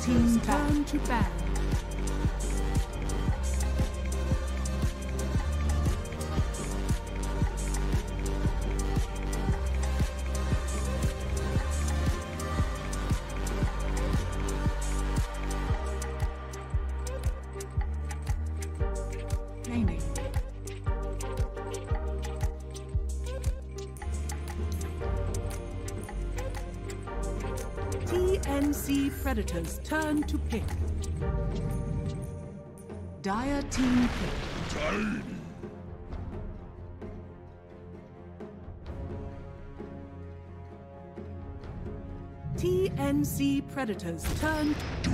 Team's turn to ban. Naming. TNC Predators turn to pick. Dire team pick. Tiny. TNC Predators turn to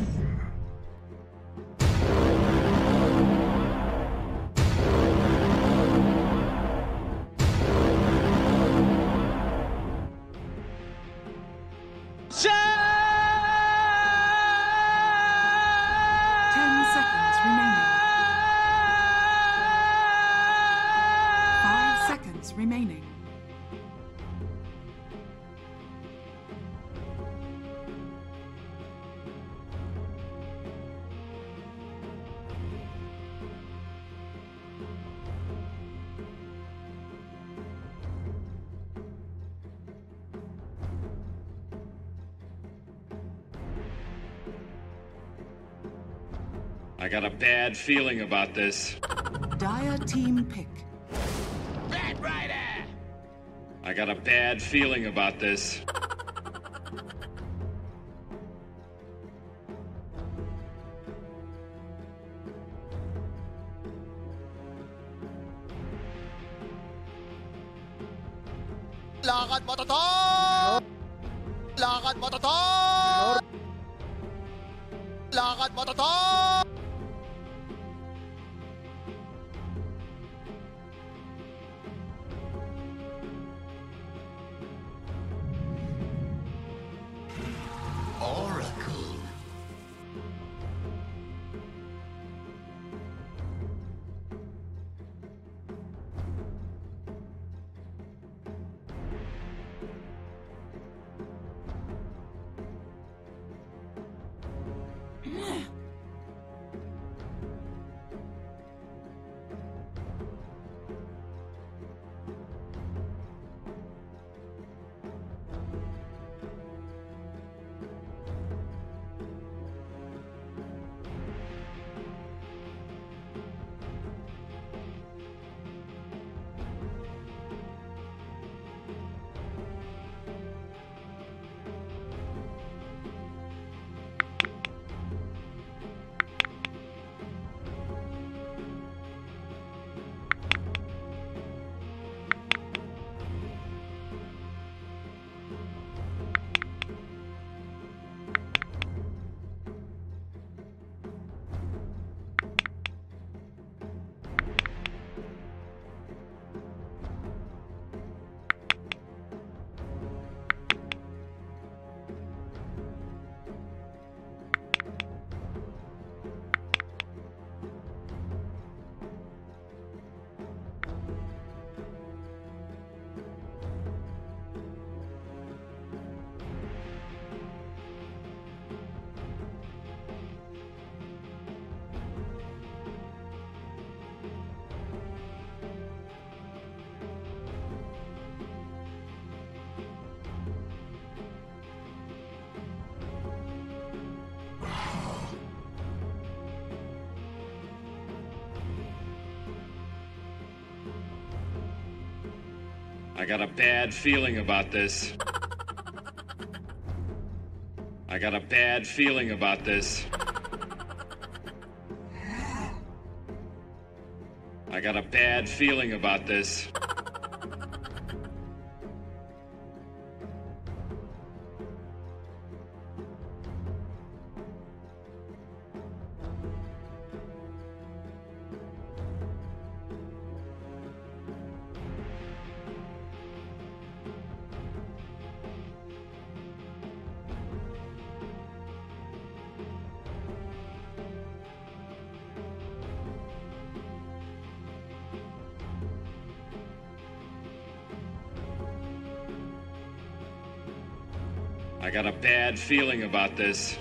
remaining. I got a bad feeling about this. Dire team pick. Bad Rider! I got a bad feeling about this. Lakad mo to! Lakad mo to! Lakad mo to! Oracle. I got a bad feeling about this. I got a bad feeling about this. I got a bad feeling about this. I got a bad feeling about this.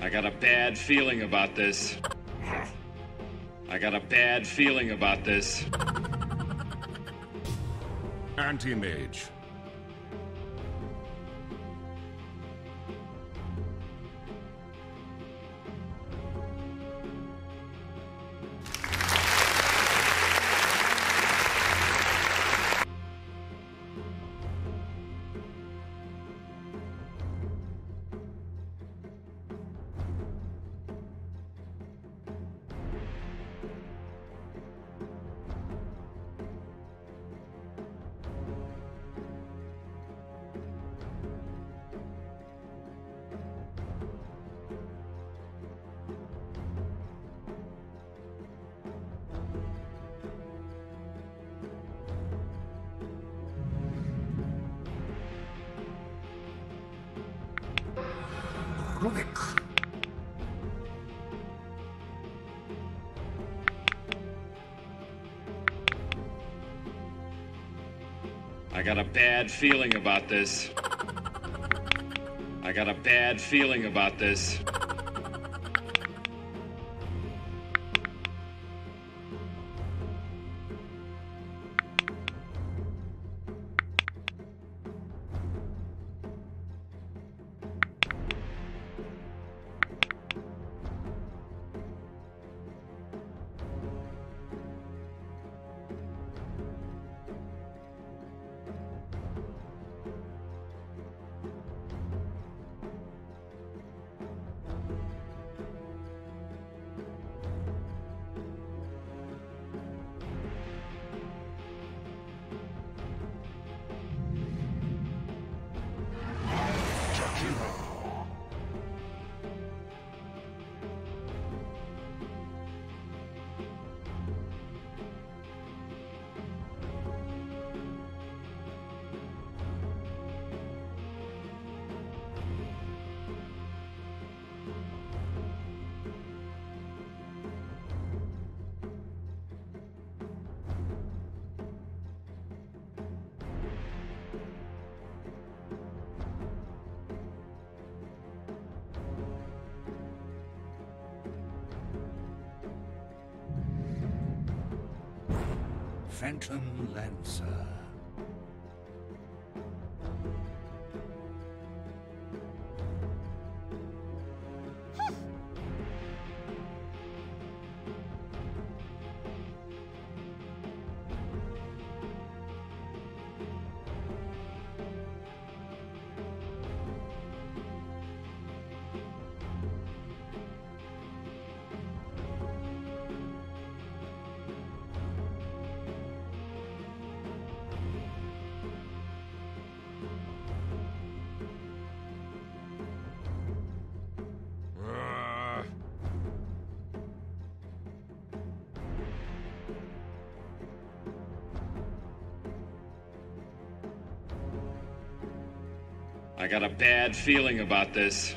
I got a bad feeling about this. I got a bad feeling about this. Anti-mage. I got a bad feeling about this. I got a bad feeling about this. Phantom Lancer. I got a bad feeling about this.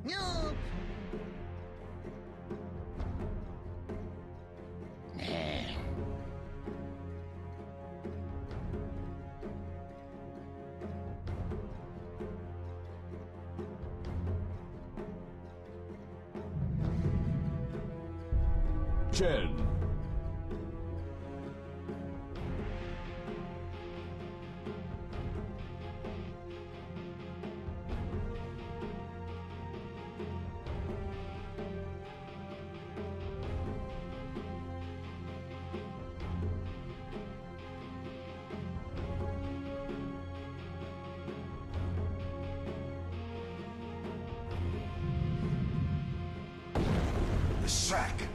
No. Chen. The sack.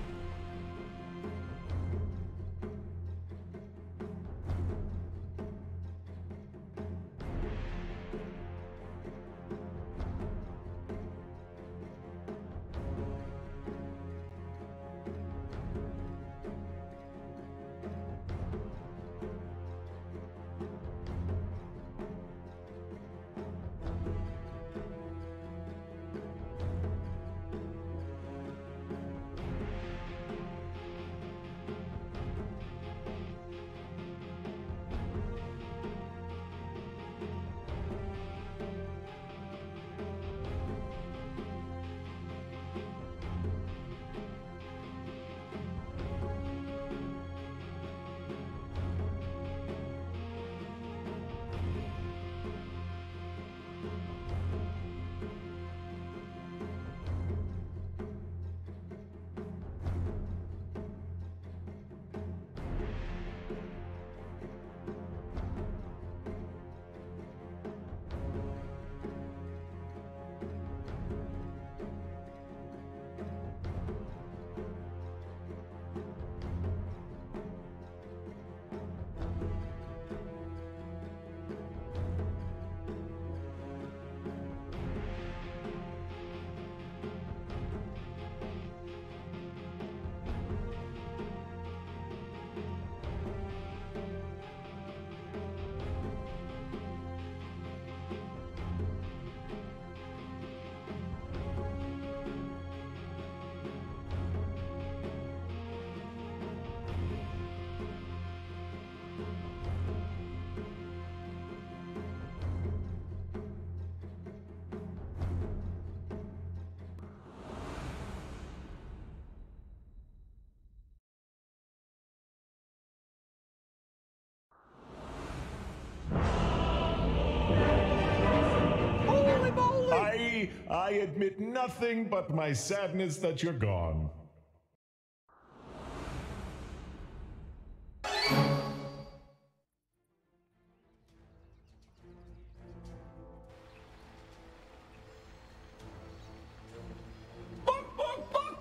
I admit nothing but my sadness that you're gone.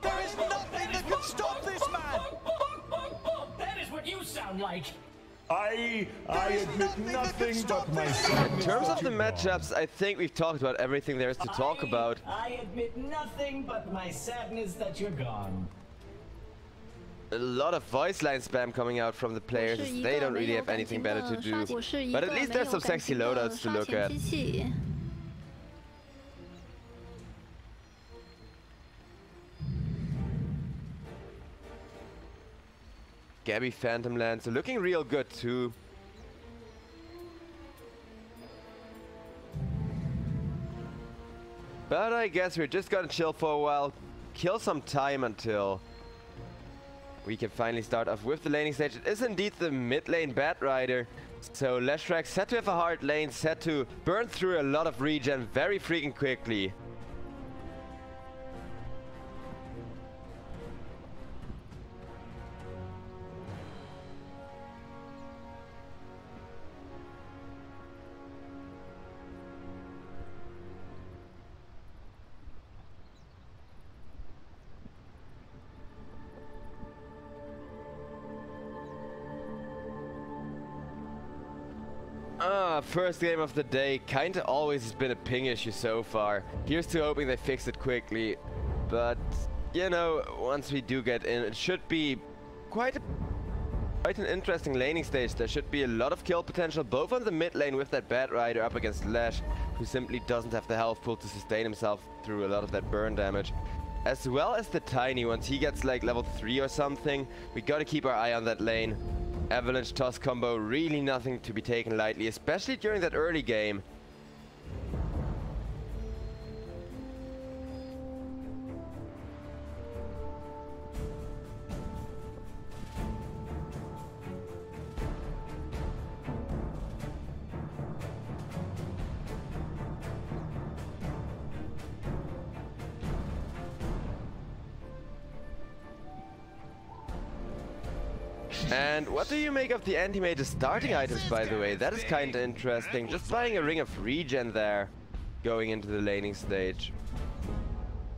There is nothing that can stop this man! That is what you sound like! I admit nothing but my sadness. In terms that of the you're gone. matchups, I think we've talked about everything there is to talk about. I admit nothing but my sadness that you're gone. A lot of voice line spam coming out from the players. They don't really have anything better to do. But at least there's some sexy loadouts to look at. Gabby Phantom Lands are looking real good too. But I guess we're just gonna chill for a while, kill some time until we can finally start off with the laning stage. It is indeed the mid lane Bat Rider. So Leshrac set to have a hard lane, set to burn through a lot of regen very freaking quickly. First game of the day, kinda always has been a ping issue so far. Here's to hoping they fix it quickly. But, you know, once we do get in, it should be quite an interesting laning stage. There should be a lot of kill potential, both on the mid lane with that Bat Rider up against Lesh, who simply doesn't have the health pool to sustain himself through a lot of that burn damage. As well as the Tiny, once he gets like level 3 or something, we gotta keep our eye on that lane. Avalanche toss combo, really nothing to be taken lightly, especially during that early game. And what do you make of the anti-mage starting items, by the way? That is kind of interesting. Just buying a Ring of Regen there, going into the laning stage.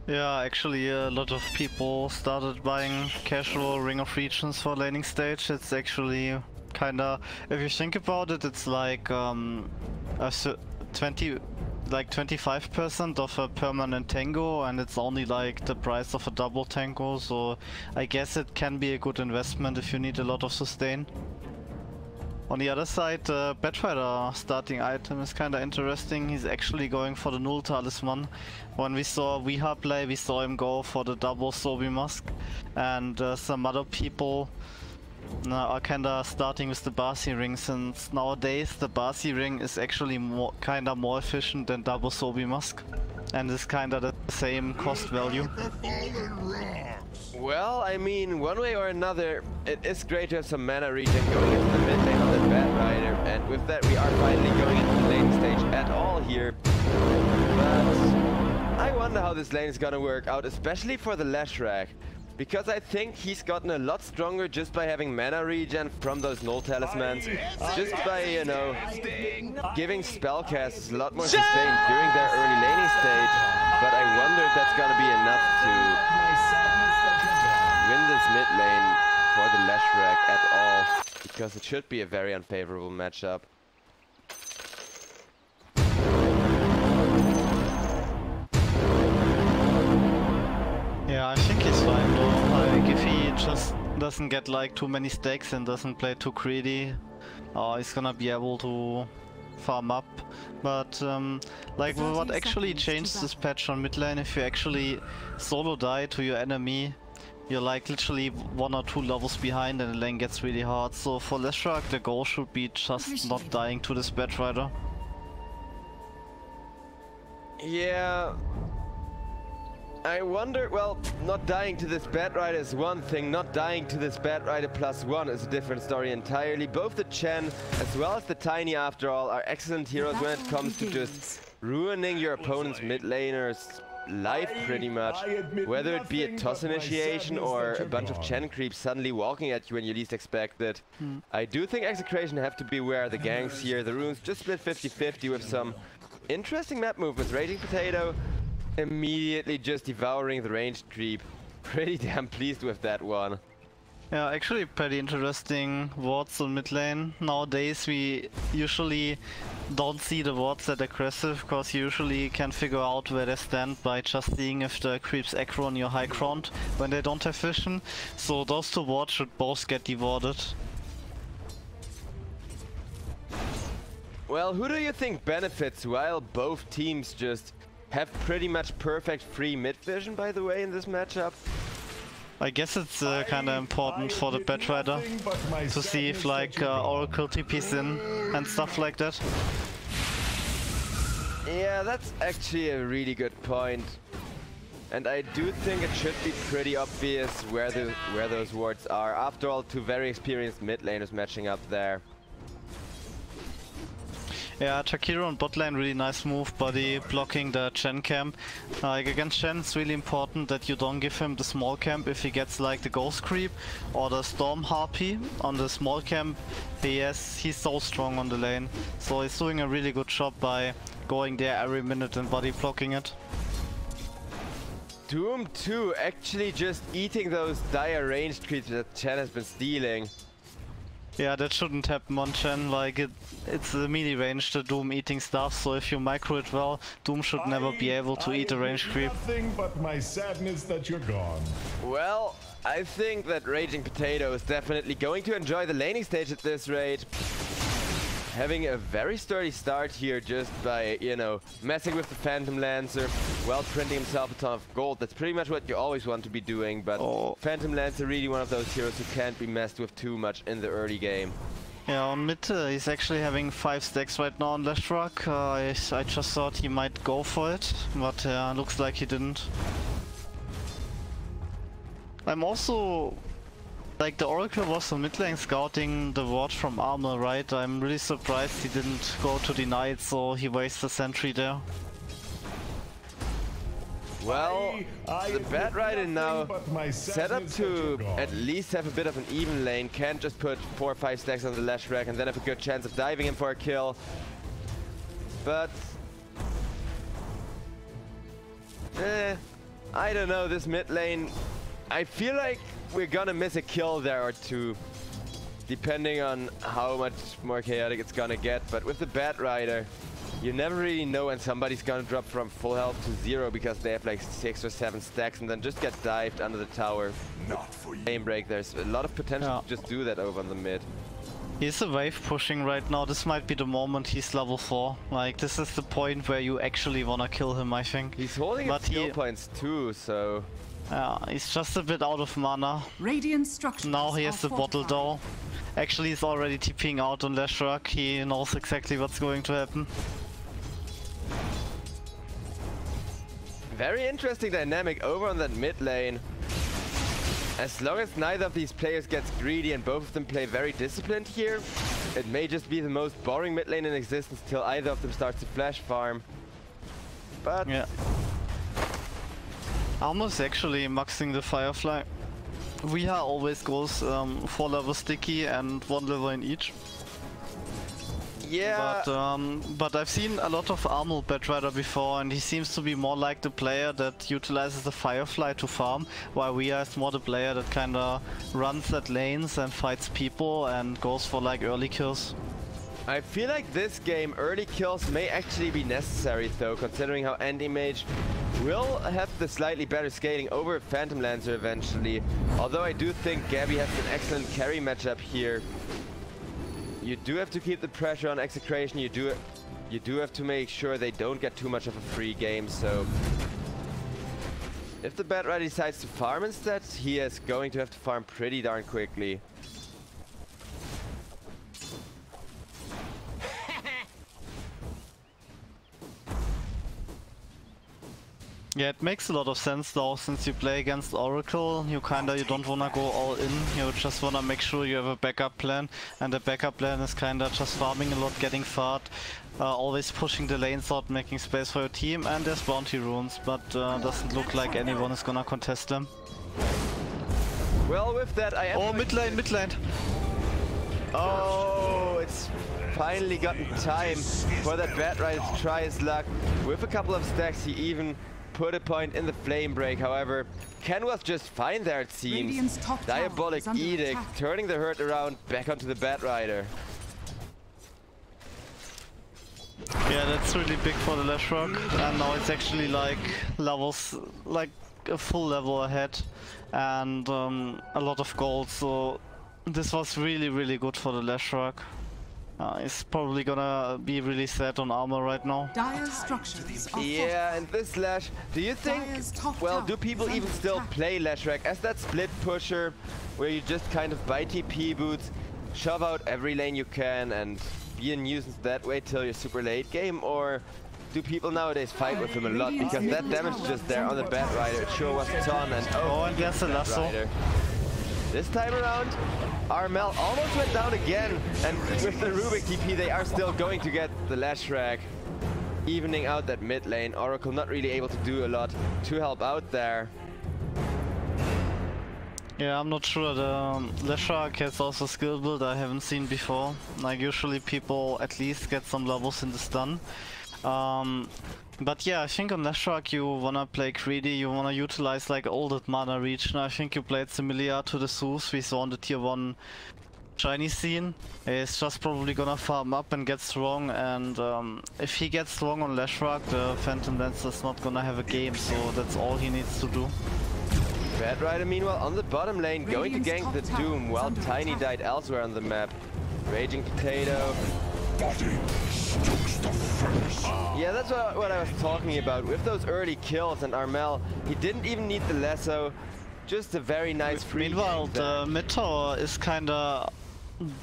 Yeah, actually a lot of people started buying casual Ring of Regens for laning stage. It's actually kinda, if you think about it, it's like 25% of a permanent tango, and it's only like the price of a double tango, so I guess it can be a good investment if you need a lot of sustain. On the other side, the Batrider starting item is kinda interesting. He's actually going for the Null Talisman. When we saw Viha play, we saw him go for the double Sobi Musk, and some other people are kinda starting with the Basi ring, since nowadays the Basi ring is actually kinda more efficient than double Sobi Musk, and is kinda the same cost value. Well, I mean, one way or another, it is great to have some mana regen going into the mid lane on that Bat Rider, and with that we are finally going into the lane stage at all here. But I wonder how this lane is gonna work out, especially for the Leshrac. Because I think he's gotten a lot stronger just by having mana regen from those Null Talismans. Just by, you know, giving spellcasters a lot more sustain during their early laning stage. But I wonder if that's gonna be enough to win this mid lane for the Leshrac at all. Because it should be a very unfavorable matchup. Yeah, I think he's fine though. Like, if he just doesn't get like too many stacks and doesn't play too greedy, he's gonna be able to farm up. But like, what actually changed this patch on mid lane, if you actually solo die to your enemy, you're like literally 1 or 2 levels behind and the lane gets really hard. So for Leshrac, the goal should be just not dying to this Batrider. Yeah. I wonder, well, not dying to this Bat Rider is one thing, not dying to this Bat Rider +1 is a different story entirely. Both the Chen as well as the Tiny, after all, are excellent heroes when it comes to just ruining your opponent's mid laner's life pretty much. Whether it be a toss initiation or a bunch of Chen creeps suddenly walking at you when you least expect it. I do think Execration have to be aware of the ganks here. The runes just split 50-50 with some interesting map movements. Raging Potato immediately just devouring the ranged creep. Pretty damn pleased with that one. Yeah, actually pretty interesting wards on mid lane. Nowadays we usually don't see the wards that aggressive, because you usually can figure out where they stand by just seeing if the creeps aggro on your high ground when they don't have vision. So those two wards should both get dewarded. Well, who do you think benefits while both teams just have pretty much perfect free mid vision, by the way, in this matchup? I guess it's kind of important for the Batrider to see if like Oracle TP's in and stuff like that. Yeah, that's actually a really good point. And I do think it should be pretty obvious where those wards are. After all, two very experienced mid laners matching up there. Yeah, Takiro on bot lane, really nice move, buddy, blocking the Chen camp. Like against Chen, it's really important that you don't give him the small camp if he gets like the ghost creep or the storm harpy on the small camp. He's so strong on the lane, so he's doing a really good job by going there every minute and body blocking it. Doom 2 actually just eating those dire ranged creeps that Chen has been stealing. Yeah, that shouldn't happen on Chen, like it's the melee range, the Doom eating stuff, so if you micro it well, Doom should never be able to eat a range creep. Nothing but my sadness that you're gone. Well, I think that Raging Potato is definitely going to enjoy the laning stage at this rate. Having a very sturdy start here just by, you know, messing with the Phantom Lancer, well, printing himself a ton of gold. That's pretty much what you always want to be doing, but Phantom Lancer really one of those heroes who can't be messed with too much in the early game. Yeah, on mid he's actually having 5 stacks right now on Leshrac. I just thought he might go for it, but looks like he didn't. I'm also... Like, the Oracle was on mid lane scouting the ward from Armor, right? I'm really surprised he didn't go to deny it, so he wastes the sentry there. Well, the Bat Rider now set up to at least have a bit of an even lane. Can't just put 4 or 5 stacks on the Leshrac and then have a good chance of diving him for a kill. But... I don't know, this mid lane... I feel like we're gonna miss a kill there or two, depending on how much more chaotic it's gonna get. But with the Bat Rider, you never really know when somebody's gonna drop from full health to 0 because they have like 6 or 7 stacks and then just get dived under the tower. Not for you. Aim break, there's a lot of potential to just do that over on the mid. He's a wave pushing right now. This might be the moment he's level 4. Like, this is the point where you actually wanna kill him, I think. He's holding his skill points too, so... Yeah, he's just a bit out of mana. Radiant structures. Now he has the bottle though. Actually, he's already TPing out on Leshrac. He knows exactly what's going to happen. Very interesting dynamic over on that mid lane. As long as neither of these players gets greedy and both of them play very disciplined here, it may just be the most boring mid lane in existence till either of them starts to flash farm. But... yeah. Almost actually maxing the Firefly. Weeha always goes 4 levels sticky and 1 level in each. Yeah. But I've seen a lot of Armor Bat Rider before, and he seems to be more like the player that utilizes the Firefly to farm, while Weeha is more the player that kinda runs at lanes and fights people and goes for like early kills. I feel like this game early kills may actually be necessary though, considering how Anti-Mage will have the slightly better scaling over Phantom Lancer eventually. Although I do think Gabby has an excellent carry matchup here. You do have to keep the pressure on Execration. You do have to make sure they don't get too much of a free game. So if the Bat Rider decides to farm instead, he is going to have to farm pretty darn quickly. Yeah, it makes a lot of sense though, since you play against Oracle, you don't wanna go all in, you just wanna make sure you have a backup plan, and the backup plan is kinda just farming a lot, getting fart, always pushing the lanes out, making space for your team, and there's bounty runes, but doesn't look like anyone is gonna contest them. Well, with that I am... Oh, mid lane! Oh, it's finally gotten time for that Bat Rider to try his luck. With a couple of stacks, he even put a point in the flame break. However, Ken was just fine there, it seems. Diabolic Edict, turning the herd around back onto the Bat Rider. Yeah, that's really big for the Leshrac, and now it's actually like levels, like a full level ahead, and a lot of gold, so this was really good for the Leshrac. He's probably gonna be really sad on armor right now. Dire structures. Yeah, and this Lash, do you think, well, do people even still play Leshrac as that split pusher, where you just kind of buy TP boots, shove out every lane you can, and be a nuisance that way till your super late game, or do people nowadays fight with him a lot? Because that damage just there on the Bat Rider, it sure was a ton, and and there's a lasso. This time around, Armel almost went down again, and with the Rubik TP they are still going to get the Leshrac, evening out that mid lane. Oracle not really able to do a lot to help out there. Yeah, I'm not sure. The Leshrac has also skill build I haven't seen before. Like usually people at least get some levels in the stun. But yeah, I think on Leshrac you wanna play greedy, you wanna utilize like all that mana region. I think you played similar to the Zeus we saw on the tier 1 Chinese scene. He's just probably gonna farm up and get strong, and if he gets strong on Leshrac, the Phantom Lancer's not gonna have a game, so that's all he needs to do. Bad Rider meanwhile on the bottom lane going to gank the Doom while Tiny died elsewhere on the map. Raging Potato. Yeah, that's what I was talking about. With those early kills and Armel, he didn't even need the lasso. Just a very nice free. Meanwhile, the mid tower is kinda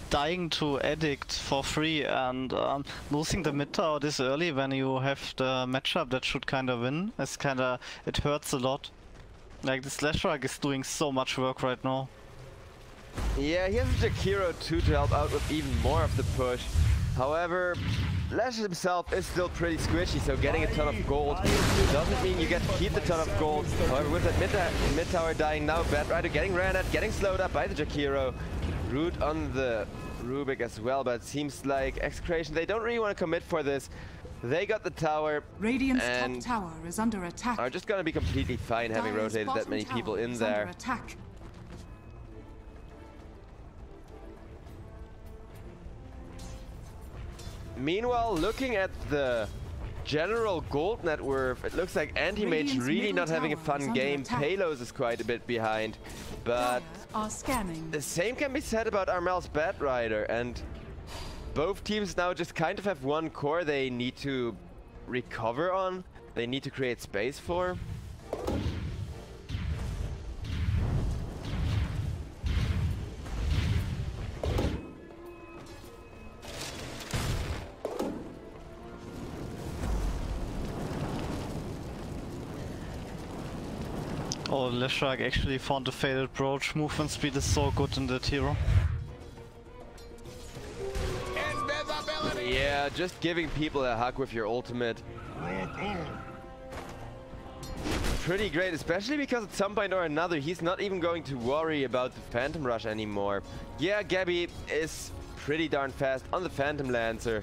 dying to Addict for free, and losing the mid tower this early when you have the matchup that should kinda win is kinda, it hurts a lot. Like this Leshrac is doing so much work right now. Yeah, he has a Jakiro too to help out with even more of the push. However, Lesh himself is still pretty squishy, so getting a ton of gold doesn't mean you get to keep the ton of gold. However, with that mid tower dying now, Bad Rider getting ran at, getting slowed up by the Jakiro. Root on the Rubik as well, but it seems like Execration, they don't really want to commit for this. They got the tower, Radiant's and top tower is under attack. are just gonna be completely fine having Dire's rotated that many bottom people tower in is there. under attack. Meanwhile, looking at the general gold net worth, it looks like Anti-Mage Radiant's really middle not having a tower fun is under game. attack. Palos is quite a bit behind, but Dire are scanning. the same can be said about Armel's Bad Rider, and both teams now just kind of have one core they need to recover on, they need to create space for. Oh, Leshrac actually found the Fated Approach. Movement speed is so good in that hero. Yeah, just giving people a hug with your ultimate. Pretty great, especially because at some point or another he's not even going to worry about the Phantom Rush anymore. Yeah, Gabby is pretty darn fast on the Phantom Lancer,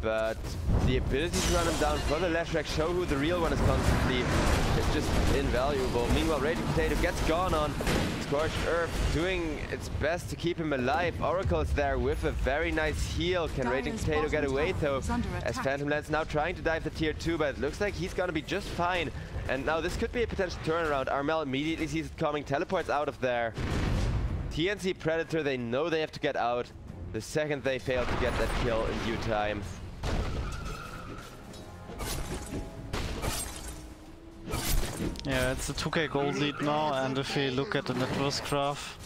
but the ability to run him down for the Leshrac, show who the real one is constantly, is just invaluable. Meanwhile, Raging Potato gets gone on. Scorched Earth doing its best to keep him alive. Oracle is there with a very nice heal. Can Raging Dire's Potato get bottom away tower though? is under As attack. Phantom Lance now trying to dive the tier 2, but it looks like he's gonna be just fine. And now this could be a potential turnaround. Armel immediately sees it coming, teleports out of there. TNC Predator, they know they have to get out the second they fail to get that kill in due time. Yeah, it's a 2k gold lead now, and if we look at the net worth graph,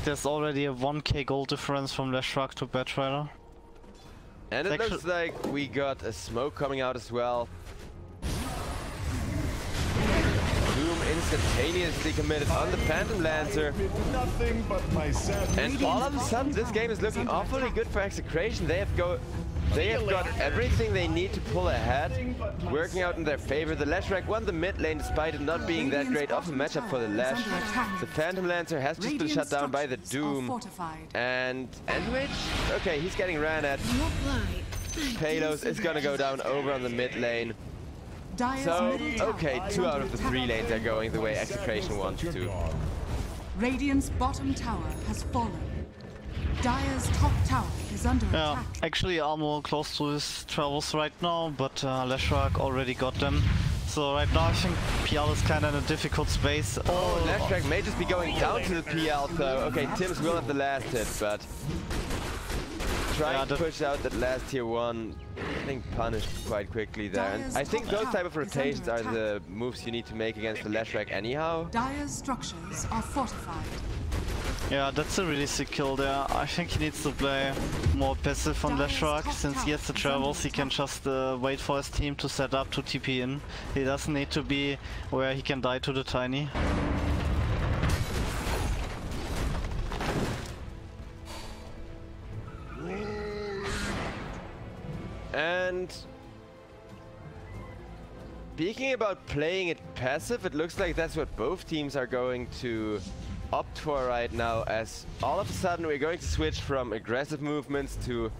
there's already a 1k gold difference from Leshrac to Bad Rider. And it looks like we got a smoke coming out as well. Doom instantaneously committed on the Phantom Lancer. Nothing but my sadness. And all of a sudden this game is looking awfully good for Execration. They have got everything they need to pull ahead, working out in their favor. The Leshrac won the mid lane despite it not being that great of a matchup for the Lesh. The Phantom Lancer has just been shut down by the Doom. And Anti-Mage? Okay, he's getting ran at. Palos is gonna go down over on the mid lane. So, okay, 2 out of the 3 lanes are going the way Execration wants to. Radiant's bottom tower has fallen. Dire's top tower is under attack. Actually Armor close to his travels right now, but Leshrac already got them. So right now I think PL is kinda in a difficult space. Oh, Leshrac may just be going down to the PL though. Okay, Tims will have the last hit, but trying to push out that last tier 1, getting punished quite quickly there. And I think those type of rotations are the moves you need to make against the Leshrac anyhow. Dire's structures are fortified. Yeah, that's a really sick kill there. I think he needs to play more passive on Leshrac. Since he has the travels, he can just wait for his team to set up to TP in. He doesn't need to be where he can die to the Tiny. And speaking about playing it passive, it looks like that's what both teams are going to opt for right now, as all of a sudden we're going to switch from aggressive movements to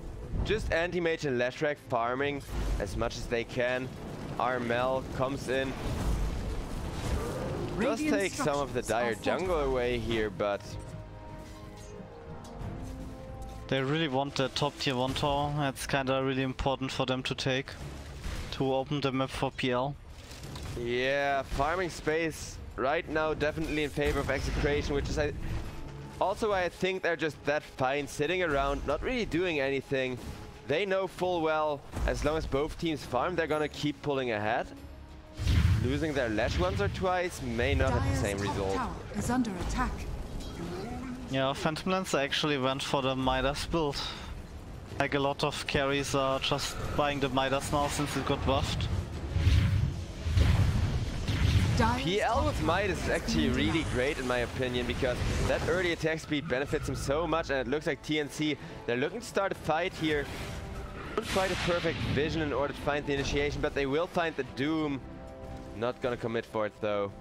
just anti-mage and Leshrac farming as much as they can. Armel comes in, does take some of the dire jungle away here, but they really want the top tier 1 tower. It's kinda really important for them to take, to open the map for PL. yeah, farming space right now definitely in favor of Execration, which is also why I think they're just that fine sitting around, not really doing anything. They know full well, as long as both teams farm, they're gonna keep pulling ahead. Losing their Lash once or twice may not have the same result. Tower is under attack. Yeah, Phantom Lancer actually went for the Midas build. Like a lot of carries are just buying the Midas now since it got buffed. PL with Midas is actually really great in my opinion, because that early attack speed benefits him so much, and it looks like TNC, they're looking to start a fight here. Not quite a perfect vision in order to find the initiation, but they will find the Doom. Not gonna commit for it though.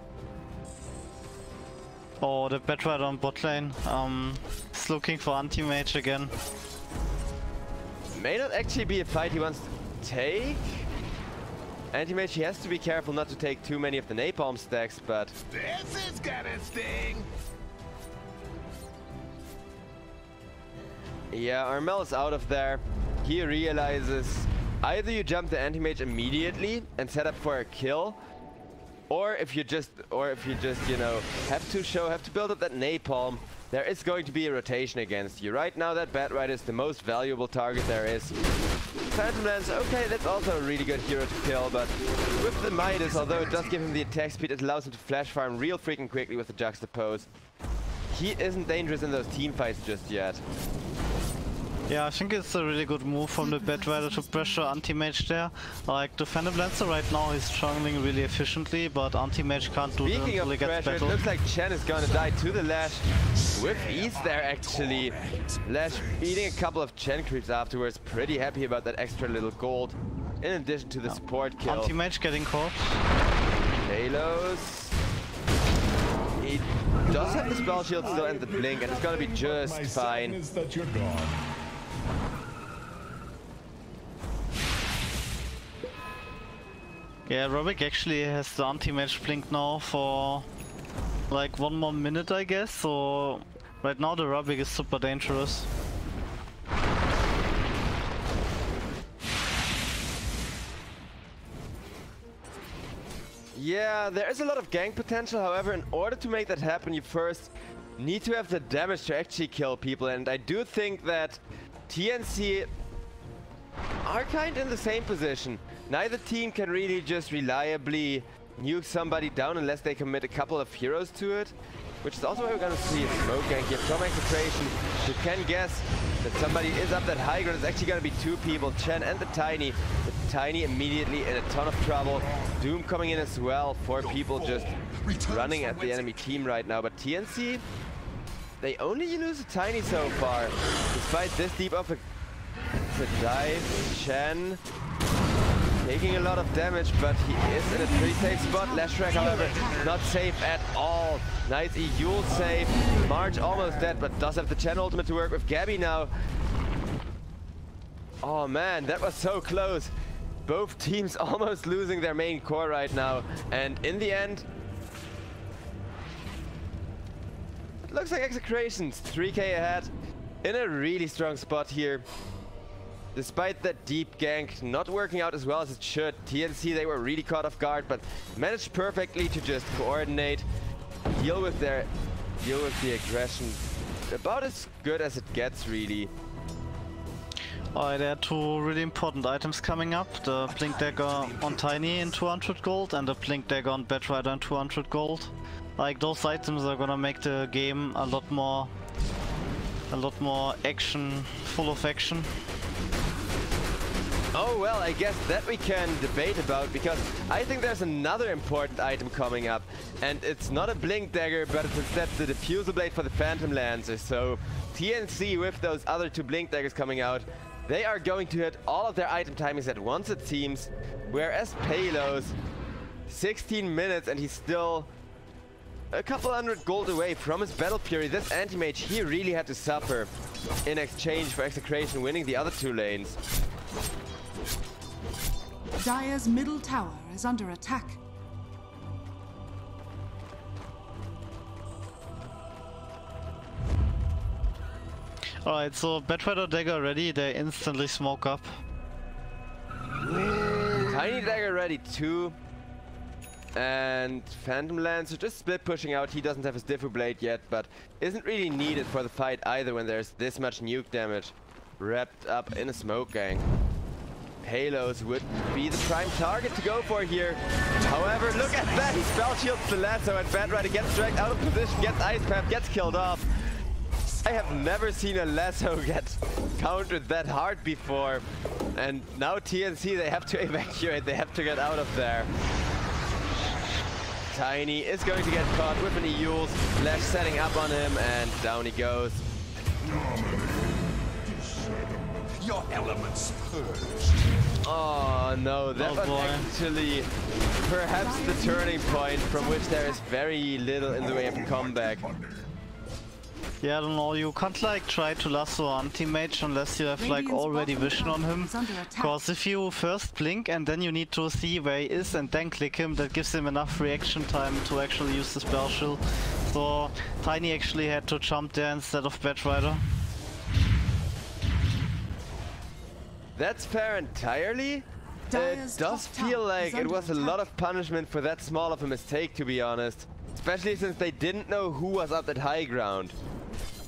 Oh, the Batrider on bot lane is looking for anti-mage again. May not actually be a fight he wants to take. Anti-mage, he has to be careful not to take too many of the napalm stacks, but This is gonna sting. yeah, Armel is out of there. He realizes either you jump the anti-mage immediately and set up for a kill, or if you just, you know, have to build up that napalm, there is going to be a rotation against you. Right now, that Batrider is the most valuable target there is. Phantom Lance, okay, that's also a really good hero to kill, but with the Midas, although it does give him the attack speed, it allows him to flash farm real freaking quickly with the Juxtapose. He isn't dangerous in those team fights just yet. Yeah, I think it's a really good move from the Batrider to pressure anti-mage there. Like, the Phantom Lancer right now is struggling really efficiently, but anti-mage can't do that until he gets pressure, it battled. looks like Chen is gonna die to the Lash with ease there actually. Lash eating a couple of Chen creeps afterwards, pretty happy about that extra little gold, in addition to the support kill. Anti-mage getting caught. Halos. He does have the spell shield still and the blink, and it's gonna be just My fine. sadness that you're gone. Yeah, Robic actually has the anti-mage blink now for like 1 more minute, I guess, so right now the Robic is super dangerous. Yeah, there is a lot of gank potential, however, in order to make that happen, you first need to have the damage to actually kill people, and I do think that TNC are kind of in the same position. Neither team can really just reliably nuke somebody down unless they commit a couple of heroes to it, which is also why we're gonna see a smoke gank here from Execration. You can guess that somebody is up that high ground. It's actually gonna be 2 people, Chen and the Tiny. The Tiny immediately in a ton of trouble. Doom coming in as well, 4 people just running at the enemy team right now. But TNC, they only lose a Tiny so far, despite this deep of a dive. Chen taking a lot of damage, but he is in a pretty safe spot. Leshrac, however, not safe at all. Nice Yule save. March almost dead, but does have the Chen ultimate to work with. Gabby now. Oh man, that was so close. Both teams almost losing their main core right now. And in the end, it looks like Execration's 3k ahead. In a really strong spot here. Despite that deep gank not working out as well as it should, TNC, they were really caught off guard, but managed perfectly to just coordinate, deal with the aggression. About as good as it gets, really. Alright, there are 2 really important items coming up. The Blink Dagger on Tiny in 200 gold and the Blink Dagger on Batrider in 200 gold. Like, those items are gonna make the game a lot more action, full of action. Oh well, I guess that we can debate about, because I think there's another important item coming up, and it's not a Blink Dagger, but it's instead the Diffusal Blade for the Phantom Lancer. So TNC with those other 2 Blink Daggers coming out They are going to hit all of their item timings at once, it seems. Whereas Palos, 16 minutes and he's still a couple hundred gold away from his Battle Fury. This anti-mage, he really had to suffer in exchange for Execration winning the other 2 lanes. Dire's middle tower is under attack. Alright, so Batrider dagger ready, they instantly smoke up. Tiny dagger ready too. And Phantom Lancer just split pushing out. He doesn't have his Diffu Blade yet, but isn't really needed for the fight either when there's this much nuke damage wrapped up in a smoke gang. Palos would be the prime target to go for here. However, look at that, he spell shields the lasso and Batrider gets dragged out of position, gets Ice Path, gets killed off. I have never seen a lasso get countered that hard before. And now TNC, they have to evacuate, they have to get out of there. Tiny is going to get caught with an Eul's, Flash setting up on him, and down he goes. Your elements purged. Oh no, that was actually perhaps the turning point from which there is very little in the way of comeback. Yeah, I don't know, you can't like try to lasso anti-mage unless you have like already vision on him. Because if you first blink and then you need to see where he is and then click him, that gives him enough reaction time to actually use the spell shield. So Tiny actually had to jump there instead of Batrider. That's fair entirely. It does feel like it was a lot of punishment for that small of a mistake, to be honest. Especially since they didn't know who was up at high ground.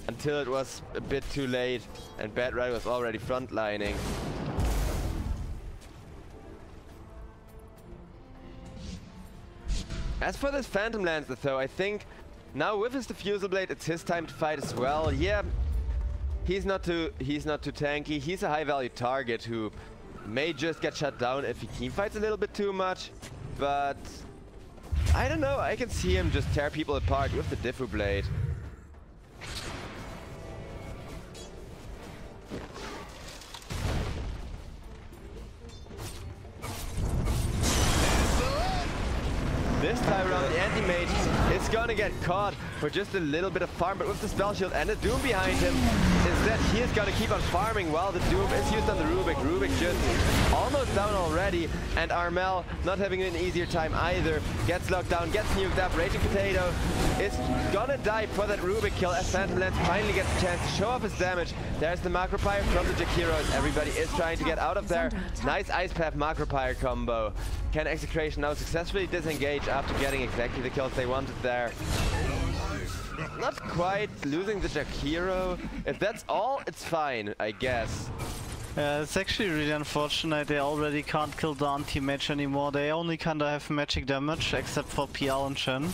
Until it was a bit too late and Batrider was already frontlining. As for this Phantom Lancer though, I think now with his Diffusal Blade it's his time to fight as well. Yeah, he's not too tanky. He's a high value target who may just get shut down if he teamfights a little bit too much. But I don't know, I can see him just tear people apart with the Diffu Blade. This time around, the anti-mage is gonna get caught for just a little bit of farm, but with the spell shield and the Doom behind him, instead he is gonna keep on farming while the Doom is used on the Rubik. Rubik just almost down already, and Armel not having an easier time either. Gets locked down, gets nuked up. Raging Potato is gonna die for that Rubik kill as Phantom Lance finally gets a chance to show off his damage. There's the Macropyre from the Jakiros. Everybody is trying to get out of there. Nice Ice Path Macropyre combo. Can Execration now successfully disengage after getting exactly the kills they wanted there? Not quite losing the Jakiro. If that's all, it's fine, I guess. Yeah, it's actually really unfortunate. They already can't kill the anti-mage anymore. They only kinda have magic damage, except for PL and Chen.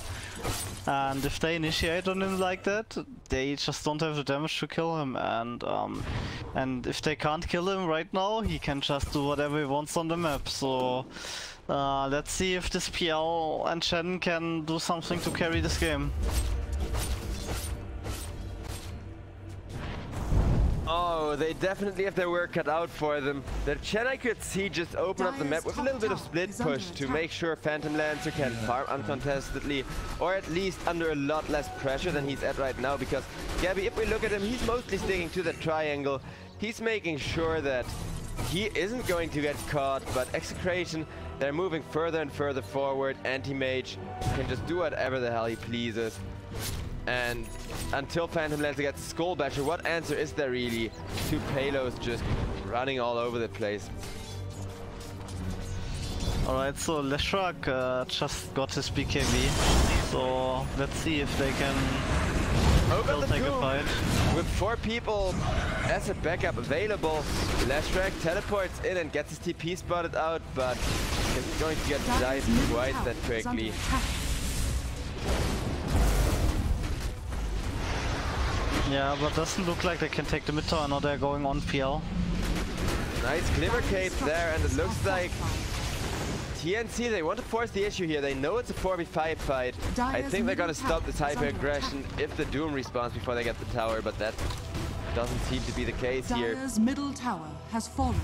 And if they initiate on him like that, they just don't have the damage to kill him. And if they can't kill him right now, he can just do whatever he wants on the map. So let's see if this PL and Chen can do something to carry this game. Oh, they definitely have their work cut out for them. The Chen I could see just open up the map with a little bit of split push to make sure Phantom Lancer can farm uncontestedly, or at least under a lot less pressure than he's at right now, because Gabby, if we look at him, he's mostly sticking to the triangle. He's making sure that he isn't going to get caught, but Execration, they're moving further and further forward. Anti-Mage can just do whatever the hell he pleases. And until Phantom Lancer gets Skull Basher, what answer is there really to Palos just running all over the place? Alright, so Leshrak just got his BKB, so let's see if they can still take a fight. With 4 people as a backup available, Leshrak teleports in and gets his TP spotted out, but isn't going to get died quite that quickly. Yeah, but doesn't look like they can take the mid tower, now they're going on PL. Nice Glimmer Cape there, and it looks like TNC, they want to force the issue here. They know it's a 4v5 fight. I think they're gonna stop this hyper aggression if the Doom respawns before they get the tower, but that doesn't seem to be the case here. Dire's middle tower has fallen.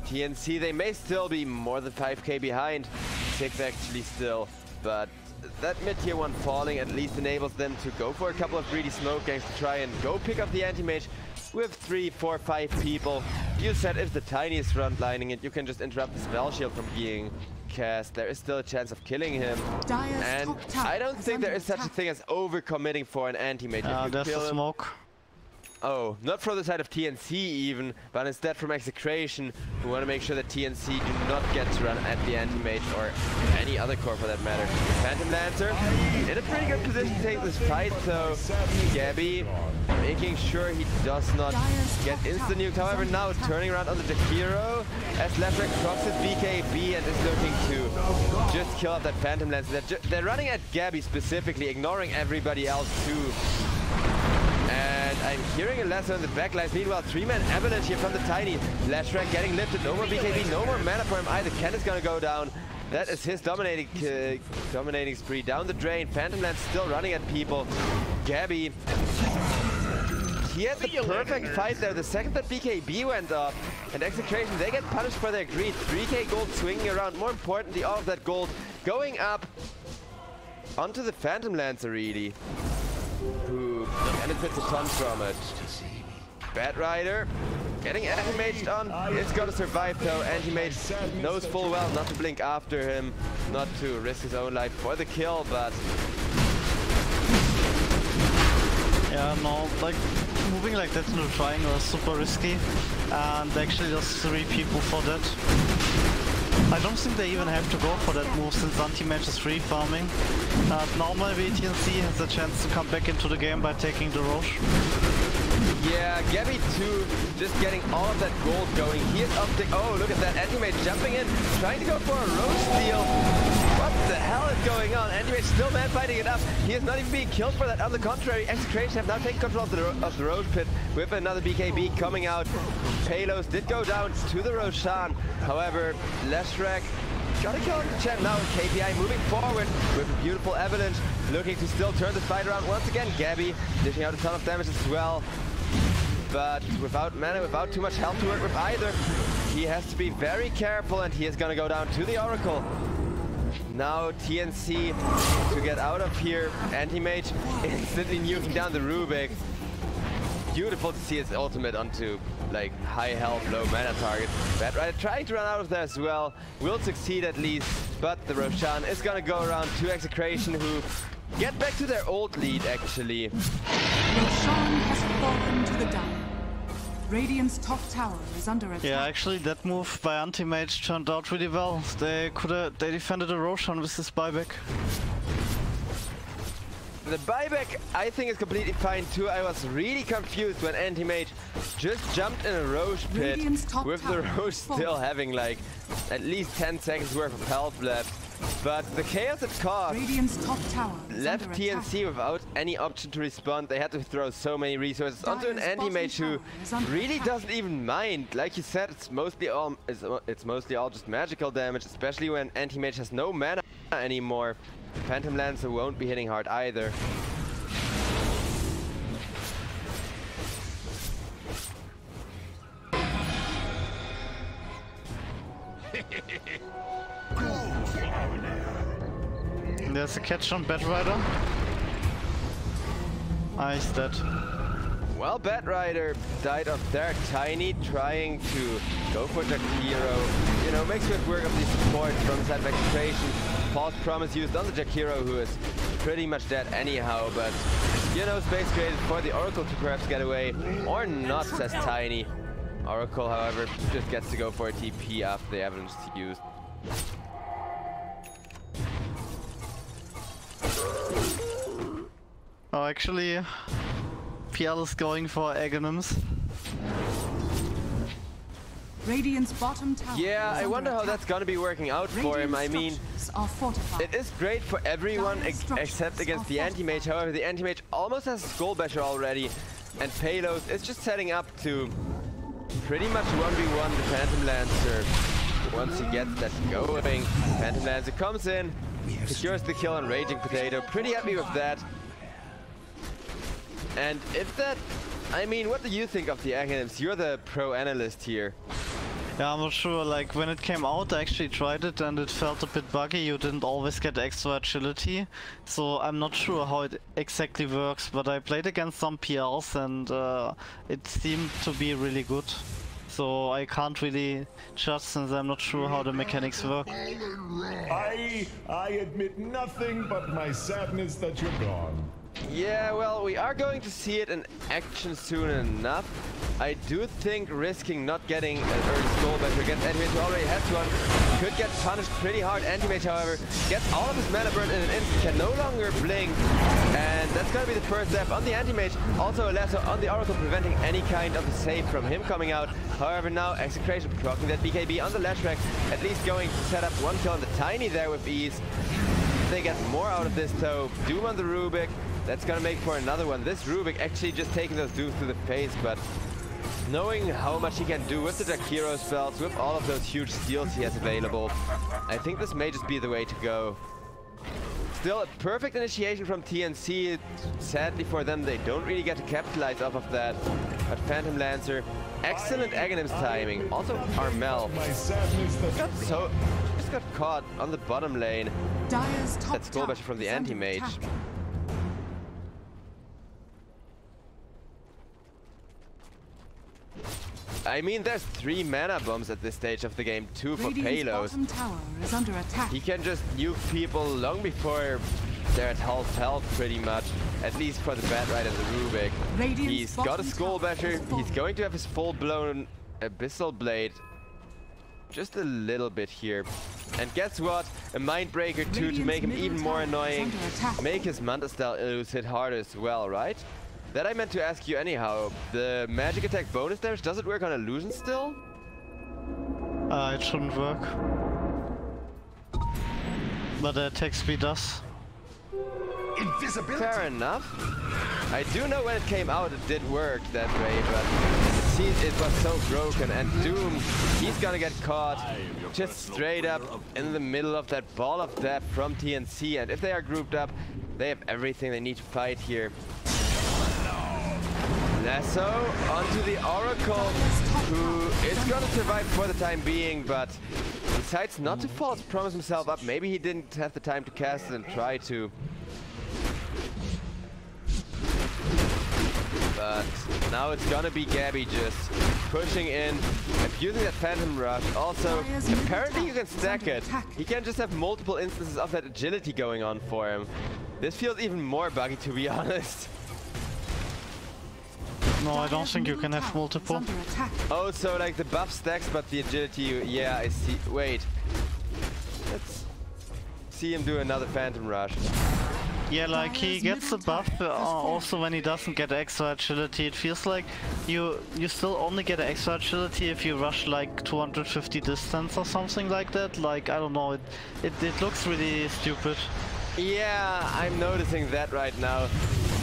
TNC, they may still be more than 5k behind. 6 actually still, but that mid-tier 1 falling at least enables them to go for a couple of greedy smoke gangs to try and go pick up the anti-mage with 3, 4, 5 people. You said if the Tiny is frontlining it, you can just interrupt the spell shield from being cast. There is still a chance of killing him. Dire's And top tower I don't think there is such a attack. thing as overcommitting for an anti-mage. If you There's kill the him, smoke. oh, not from the side of TNC even, but instead from Execration, who want to make sure that TNC do not get to run at the anti-mage or any other core for that matter. Phantom Lancer in a pretty good position to take this fight, so Gabby making sure he does not get insta-nuked. However, now turning around on the Jakiro as Lefrek procs his BKB and is looking to just kill up that Phantom Lancer. They're running at Gabby specifically, ignoring everybody else too. And I'm hearing a lesson in the backlines. Meanwhile, 3-man avalanche here from the Tiny. Lashrak getting lifted. No more BKB, no more mana for him either. Ken is gonna go down. That is his dominating spree down the drain. Phantom Lance still running at people. Gabby, he had the perfect fight there. The second that BKB went off, and Execration, they get punished for their greed. 3k gold swinging around. More importantly, all of that gold going up onto the Phantom Lancer, really. Who benefits a ton from it. Bat Rider getting anti-maged on. It's gonna survive though. Anti-mage knows full well not to blink after him, not to risk his own life for the kill, but Yeah, no, like moving like that into the triangle is super risky, and actually there's 3 people for that. I don't think they even have to go for that move since anti-mage is free farming. Normally TNC has a chance to come back into the game by taking the Roche. yeah, Gabby too, just getting all of that gold going. He is up the, oh look at that, anti-mage jumping in, trying to go for a Roche steal. What the hell is going on? Anti-mage still man fighting it up. He is not even being killed for that. On the contrary, Execration have now taken control of the Roche pit with another BKB coming out. Palos did go down to the Roshan. However, Leshrak got a kill on the champ now. KPI moving forward with a beautiful avalanche, looking to still turn the fight around once again. Gabby dishing out a ton of damage as well, but without mana, without too much health to work with either. He has to be very careful, and he is gonna go down to the Oracle. Now TNC to get out of here. Anti-mage instantly nuking down the Rubik. Beautiful to see his ultimate onto like high health, low mana target. Bat Rider trying to run out of there as well. Will succeed at least, but the Roshan is gonna go around to Execration, who get back to their old lead actually. Roshan has fallen to the Dire. Radiant's top tower is under attack. Yeah, actually that move by anti-mage turned out really well. They defended the Roshan with this buyback. The buyback, I think, is completely fine too. I was really confused when anti-mage just jumped in a Roche pit with the Roche still having like at least 10 seconds worth of health left. But the chaos it caused Top tower left TNC without any option to respond. They had to throw so many resources onto an anti-mage who really doesn't even mind. Like you said, it's mostly all just magical damage, especially when anti-mage has no mana anymore. Phantom Lancer won't be hitting hard either. There's a catch on Bat Rider. He's dead. Well, Bat Rider died of their Tiny, trying to go for Jakiro. You know, makes quick work of the support from the side of Execration. False promise used on the Jakiro, who is pretty much dead anyhow, but you know, space created for the Oracle to perhaps get away, or not, says Tiny. Oracle, however, just gets to go for a TP after the Avalanche is used. Oh, actually, PL is going for Aghanims. Radiant's bottom tower. Yeah, I wonder how that's gonna be working out for him. I mean, it is great for everyone except against the anti-mage. However, the anti-mage almost has a Skull Basher already, and Palos is just setting up to pretty much 1v1 the Phantom Lancer. Once he gets that going, Phantom Lancer comes in, secures the kill on Raging Potato. Pretty happy with that. And if that... I mean, what do you think of the Aghanims? You're the pro analyst here. Yeah, I'm not sure, like when it came out I actually tried it and it felt a bit buggy. You didn't always get extra agility, so I'm not sure how it exactly works, but I played against some PLs and it seemed to be really good. So I can't really judge since I'm not sure how the mechanics work. I admit nothing but my sadness that you're gone. Yeah, well, we are going to see it in action soon enough. I do think risking not getting an early skull measure against Anti-Mage, who already has one, could get punished pretty hard. Anti-Mage, however, gets all of his mana burn in an instant, can no longer blink, and that's going to be the first step on the Anti-Mage. Also a lasso on the Oracle, preventing any kind of a save from him coming out. However, now Execration proccing that BKB on the Lashback, at least going to set up one kill on the Tiny there with ease. They get more out of this though. Doom on the Rubik. That's gonna make for another one. This Rubik actually just taking those Dooms to the face, but knowing how much he can do with the Jakiro spells, with all of those huge steals he has available, I think this may just be the way to go. Still a perfect initiation from TNC. Sadly for them, they don't really get to capitalize off of that. But Phantom Lancer, excellent Aghanims timing. Also Armel. Just got caught on the bottom lane. That's Skullbash from the Anti-Mage. I mean, there's 3 mana bombs at this stage of the game, 2 for payload. He can just nuke people long before they're at half health, pretty much. At least for the Bat Ride and the Rubik. He's got a Skull Basher. He's going to have his full-blown Abyssal Blade. Just a little bit here. And guess what? A Mindbreaker too, to make him even more annoying. Make his Manta Style Illus hit hard as well, right? That I meant to ask you anyhow. The magic attack bonus damage, does it work on illusion still? It shouldn't work. But the attack speed does. Invisibility. Fair enough. I do know when it came out it did work that way, but it seems it was so broken. And Doom, he's gonna get caught just straight up in the middle of that ball of death from TNC. And if they are grouped up, they have everything they need to fight here. Lasso onto the Oracle, who is gonna survive for the time being, but decides not to false promise himself up. Maybe he didn't have the time to cast it and try to. But now it's gonna be Gabby just pushing in, abusing that Phantom Rush. Also, apparently you can stack it. He can just have multiple instances of that agility going on for him. This feels even more buggy, to be honest. No, I don't think you can have multiple. Oh, so like the buff stacks, but the agility, yeah, I see. Wait. Let's see him do another Phantom Rush. Yeah, like he gets the buff, also when he doesn't get extra agility. It feels like you still only get extra agility if you rush like 250 distance or something like that. Like, I don't know, it looks really stupid. Yeah, I'm noticing that right now.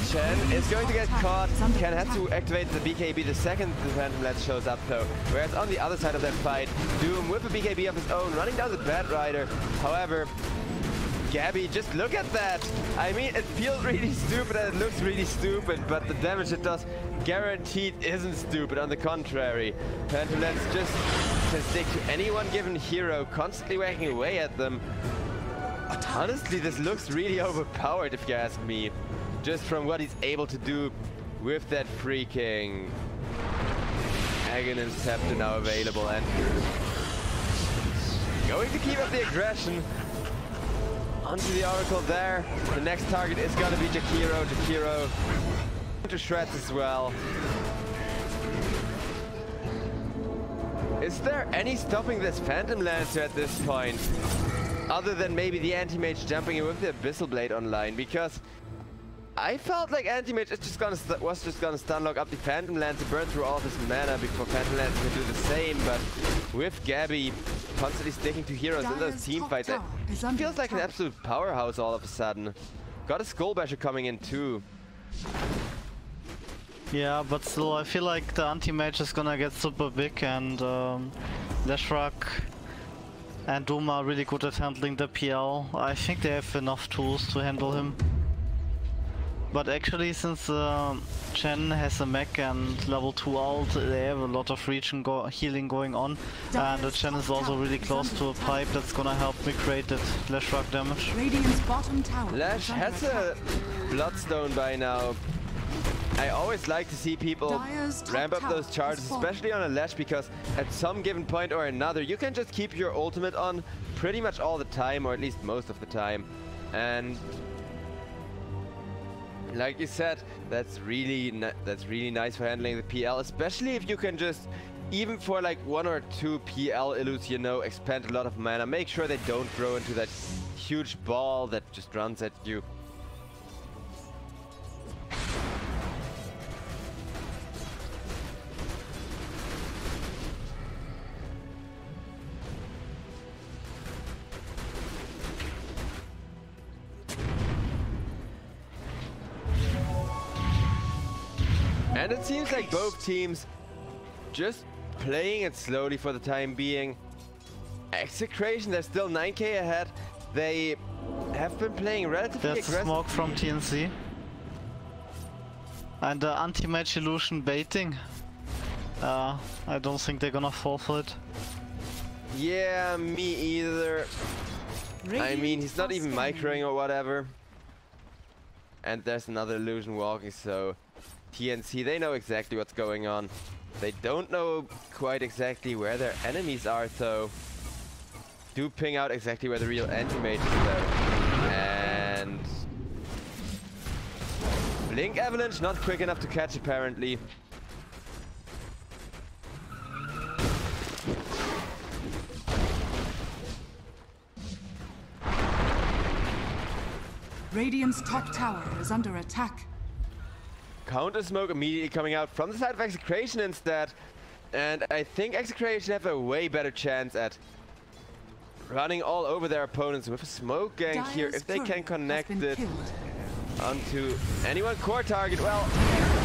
Chen is going to get caught. Ken has to activate the BKB the second the Phantom Lance shows up though. Whereas on the other side of that fight, Doom with a BKB of his own, running down the Bat Rider. However, Gabby, just look at that! I mean, it feels really stupid and it looks really stupid, but the damage it does guaranteed isn't stupid, on the contrary. Phantom Lance just can stick to any one given hero, constantly whacking away at them. Honestly, this looks really overpowered if you ask me. Just from what he's able to do with that freaking Aghanim Scepter now available, and going to keep up the aggression. Onto the Oracle there. The next target is gonna be Jakiro. Jakiro to shreds as well. Is there any stopping this Phantom Lancer at this point? Other than maybe the Anti-Mage jumping in with the Abyssal Blade online, because I felt like Anti-Mage was just gonna stun lock up the Phantom Lancer, burn through all of his mana before Phantom Lancer can do the same, but with Gabby constantly sticking to heroes in those team fights, it feels like an absolute powerhouse all of a sudden. Got a Skull Basher coming in too. Yeah, but still, I feel like the Anti-Mage is gonna get super big, and Lashback and Doom are really good at handling the PL. I think they have enough tools to handle him. But actually, since Chen has a mech and level 2 ult, they have a lot of region healing going on. And the Chen is also really close to a pipe that's gonna help me create that Lash Rock damage. Radiant's bottom tower. Lash has a Bloodstone by now. I always like to see people ramp up those charges, especially on a Lash, because at some given point or another, you can just keep your ultimate on pretty much all the time, or at least most of the time. And like you said, that's really nice for handling the PL, especially if you can just, even for like 1 or 2 PL illus, you know, expend a lot of mana. Make sure they don't grow into that huge ball that just runs at you. And it seems like both teams just playing it slowly for the time being. Execration, they're still 9k ahead. They have been playing relatively aggressive. There's smoke from TNC. And the anti-match illusion baiting. I don't think they're gonna fall for it. Yeah, me either. I mean, he's not even microing or whatever. And there's another illusion walking, so TNC, they know exactly what's going on. They don't know quite exactly where their enemies are, though. Do ping out exactly where the real anti-mage is, though. And Blink Avalanche not quick enough to catch, apparently. Radiant's top tower is under attack. Counter smoke immediately coming out from the side of Execration instead. And I think Execration have a way better chance at running all over their opponents with a smoke gank here. If they can connect it onto any one core target. Well,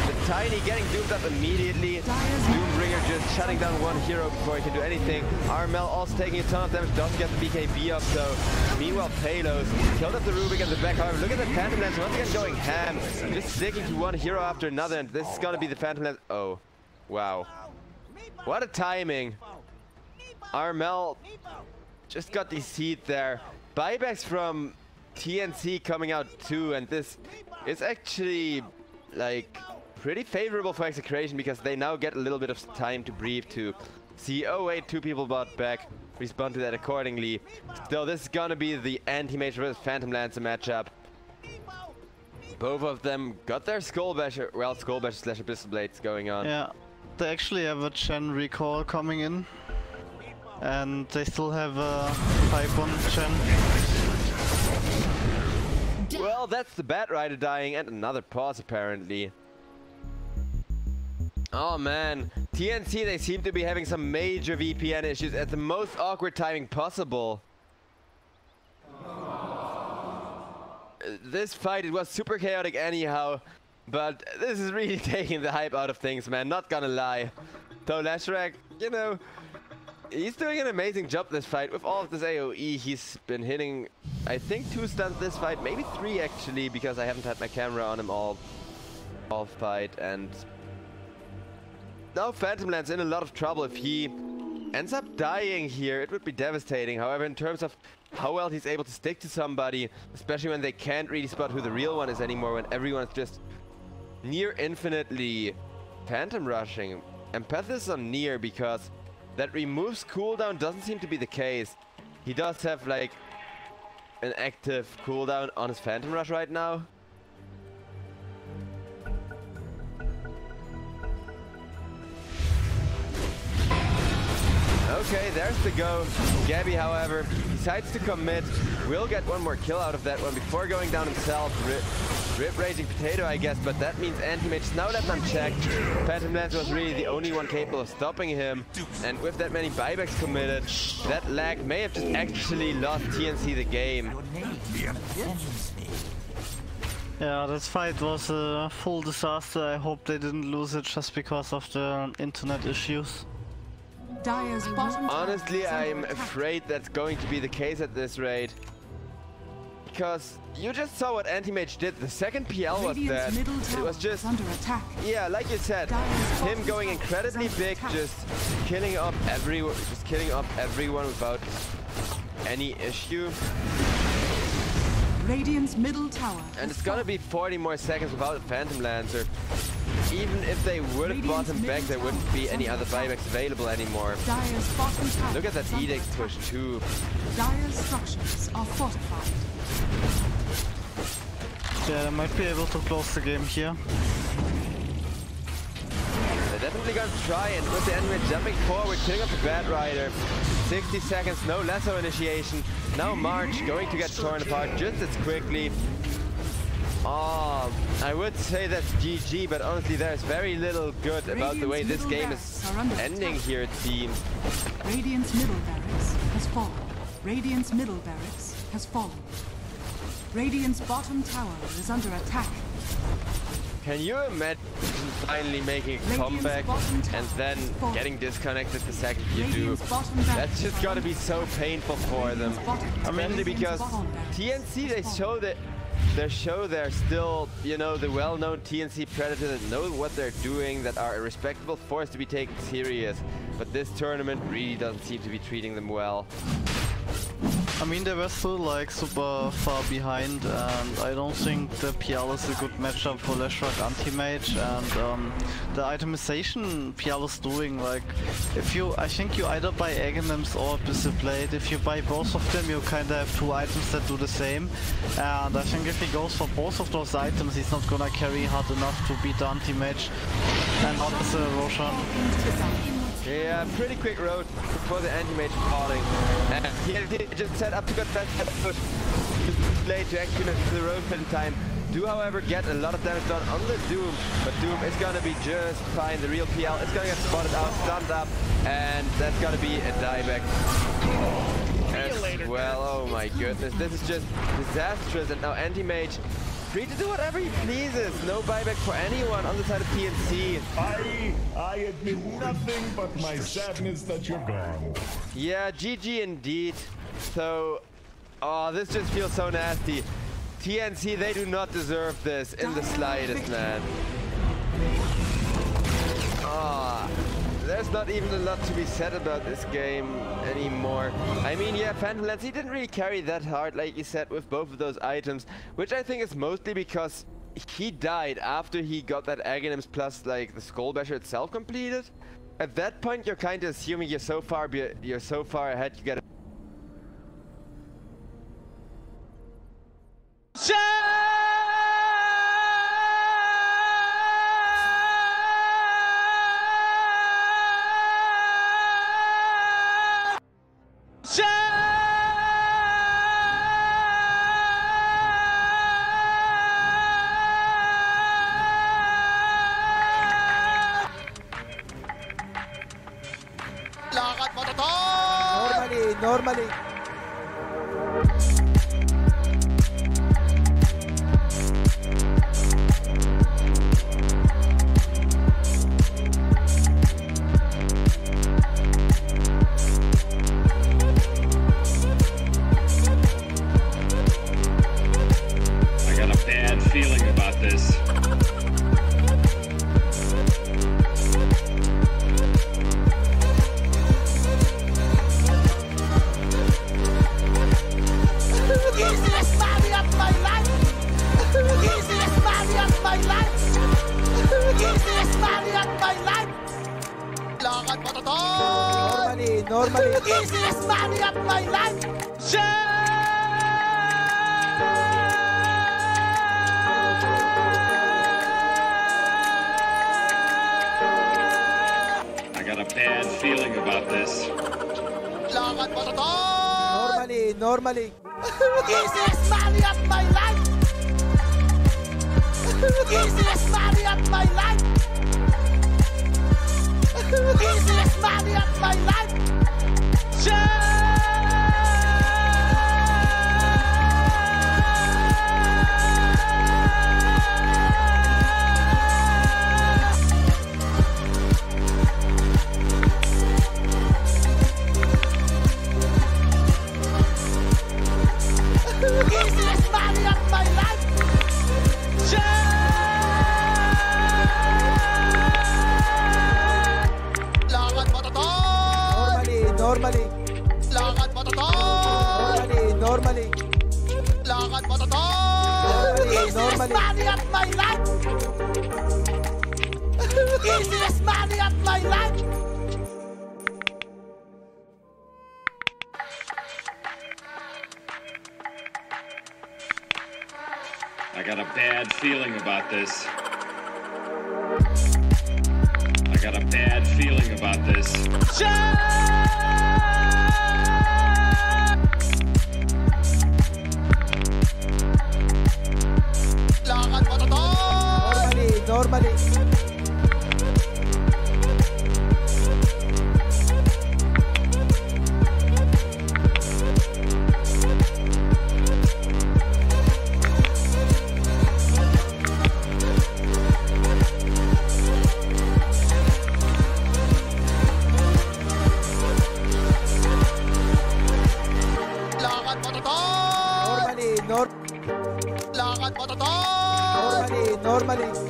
the Tiny getting doomed up immediately. Doombringer just shutting down one hero before he can do anything. Armel also taking a ton of damage, doesn't get the BKB up though. Meanwhile, Palos killed up the Rubik in the back. However, look at the Phantom Lance once again going ham. Just sticking to one hero after another, and this is gonna be the Phantom Lance. Oh, wow. What a timing. Armel just got deceived there. Buybacks from TNC coming out too, and this is actually like pretty favorable for Execration because they now get a little bit of time to breathe, to see, oh wait, 2 people bought back, respond to that accordingly. Still, this is gonna be the anti-mage versus Phantom Lancer matchup. Both of them got their Skull Basher, well, Skull Basher slash Abyssal Blades going on. Yeah, they actually have a Chen recall coming in. And they still have a pipe on Chen. Well, that's the Bat Rider dying and another pause apparently. Oh man, TNC, they seem to be having some major VPN issues at the most awkward timing possible. This fight, it was super chaotic anyhow, but this is really taking the hype out of things, man, not gonna lie. So Lashrak, you know, he's doing an amazing job this fight with all of this AoE. He's been hitting, I think, 2 stuns this fight, maybe 3 actually, because I haven't had my camera on him all fight. And now Phantom Lance in a lot of trouble. If he ends up dying here, it would be devastating. However, in terms of how well he's able to stick to somebody, especially when they can't really spot who the real one is anymore, when everyone's just near infinitely phantom rushing. Emphasis on near, because that removes cooldown doesn't seem to be the case. He does have like an active cooldown on his Phantom Rush right now. Okay, there's the go. Gabby, however, decides to commit. Will get one more kill out of that one before going down himself. Rip Raging Potato, I guess, but that means anti-mage is now left unchecked. Phantom Lance was really the only one capable of stopping him. And with that many buybacks committed, that lag may have just actually lost TNC the game. Yeah, this fight was a full disaster. I hope they didn't lose it just because of the internet issues. Dire's bottom Honestly, I'm afraid that's going to be the case at this rate. because you just saw what Anti-Mage did. The second PL was dead. It was just, under attack. yeah, like you said, him going incredibly big, just killing up everyone without any issue. Radiant's middle tower. And it's gonna be 40 more seconds without a Phantom Lancer. Even if they would have bought him back, there wouldn't be any other buybacks available anymore. Dire's bottom tower. Look at that Edict push too. Dire's structures are fortified. Yeah, they might be able to close the game here. They're definitely gonna try, and with the enemy jumping forward, killing up the Bad Rider. 60 seconds, no lasso initiation. Now March going to get torn apart just as quickly. Oh, I would say that's GG, but honestly there's very little good about the way this game is ending here, it seems. Radiant's middle barracks has fallen. Radiant's middle barracks has fallen. Radiant's bottom tower is under attack. Can you imagine finally making a comeback and then getting disconnected the second you do? That's just gotta be so painful for them. Especially because TNC, they show they're still, you know, the well-known TNC Predator that know what they're doing, that are a respectable force to be taken serious. But this tournament really doesn't seem to be treating them well. I mean, they were still like super far behind, and I don't think the PL is a good matchup for Leshrac Anti-Mage, and the itemization PL is doing, like, I think you either buy Aghanims or Abyssal Blade. If you buy both of them, you kinda have two items that do the same, and I think if he goes for both of those items, he's not gonna carry hard enough to beat the Anti-Mage, and not as a Roshan. Yeah, pretty quick road before the Anti-Mage falling. And he just set up to get that push. Late to execute the road in time. Do, however, get a lot of damage done on the Doom, but Doom is gonna be just fine. The real PL is gonna get spotted out, stunned up, and that's gonna be a dieback. As well, oh my goodness, this is just disastrous. And now Anti-Mage free to do whatever he pleases. No buyback for anyone on the side of TNC. I admit nothing but my sadness that you're gone. Yeah, GG indeed. So, oh, this just feels so nasty. TNC, they do not deserve this in the slightest, man. Ah. There's not even a lot to be said about this game anymore. I mean, yeah, Phantom Lance, he didn't really carry that hard, like you said, with both of those items, which I think is mostly because he died after he got that Aghanims plus, like, the Skull Basher itself completed. At that point, you're kind of assuming you're so far ahead, you get Normally. I got a bad feeling about this. Normally. Easiest money of my life! I got a bad feeling about this. Normally. Easiest money of my life! Easiest money of my life! Easiest money of my life! Easiest Easiest money of my life. Easiest money of my life. I got a bad feeling about this. I got a bad feeling about this. Normally. Normally.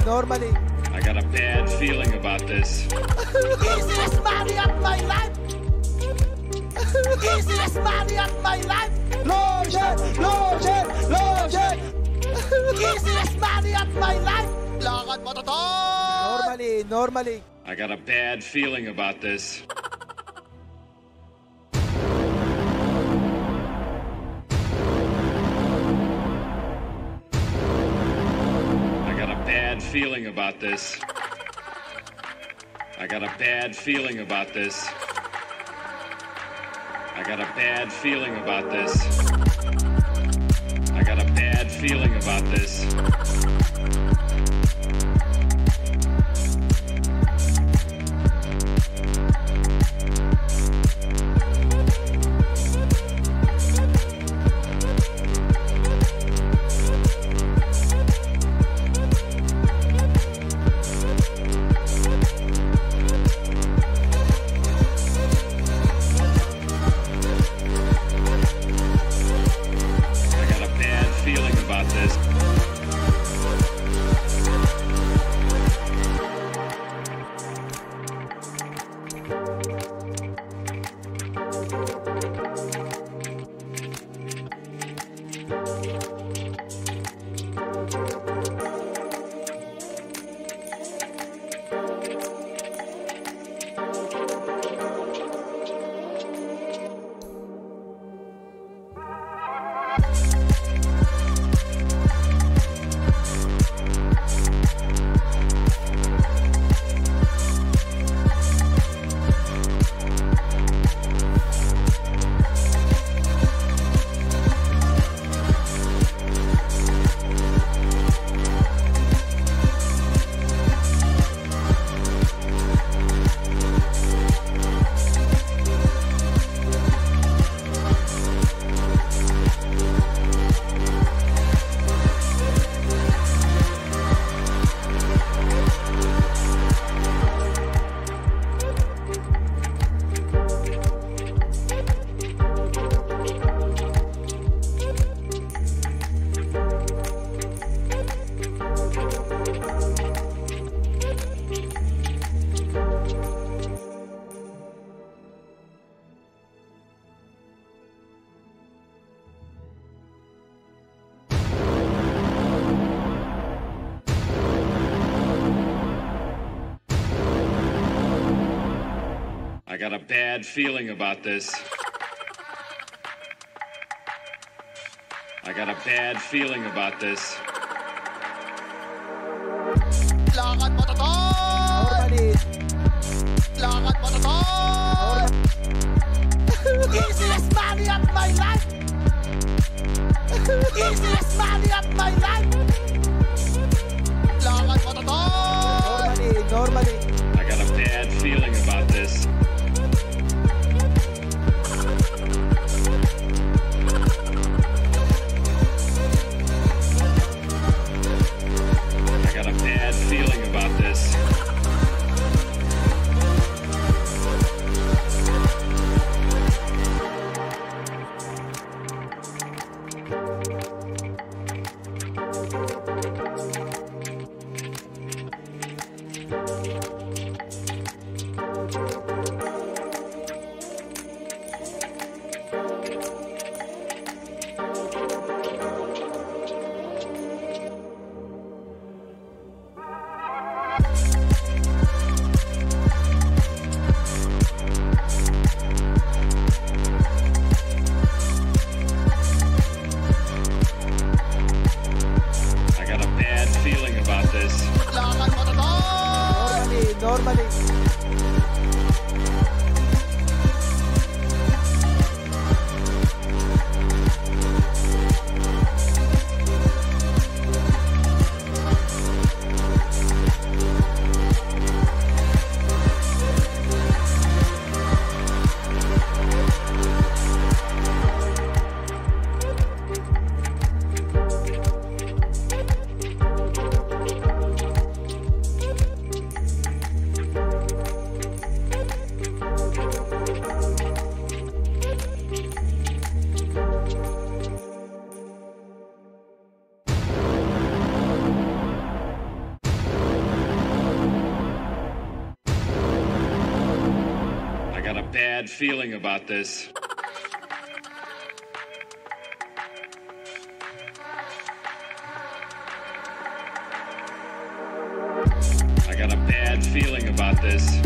Normally. I got a bad feeling about this. Easiest money of my life. Easiest money of my life. Lotion. Easiest money of my life. Normally. I got a bad feeling about this. Feeling about this. I got a bad feeling about this. I got a bad feeling about this. I got a bad feeling about this. I got a bad feeling about this. I got a bad feeling about this. Lakad mo to! Easiest money of my life. Easiest money of my life. Normally. I got a bad feeling about this. I got a bad feeling about this. Normally. Bad feeling about this. I got a bad feeling about this.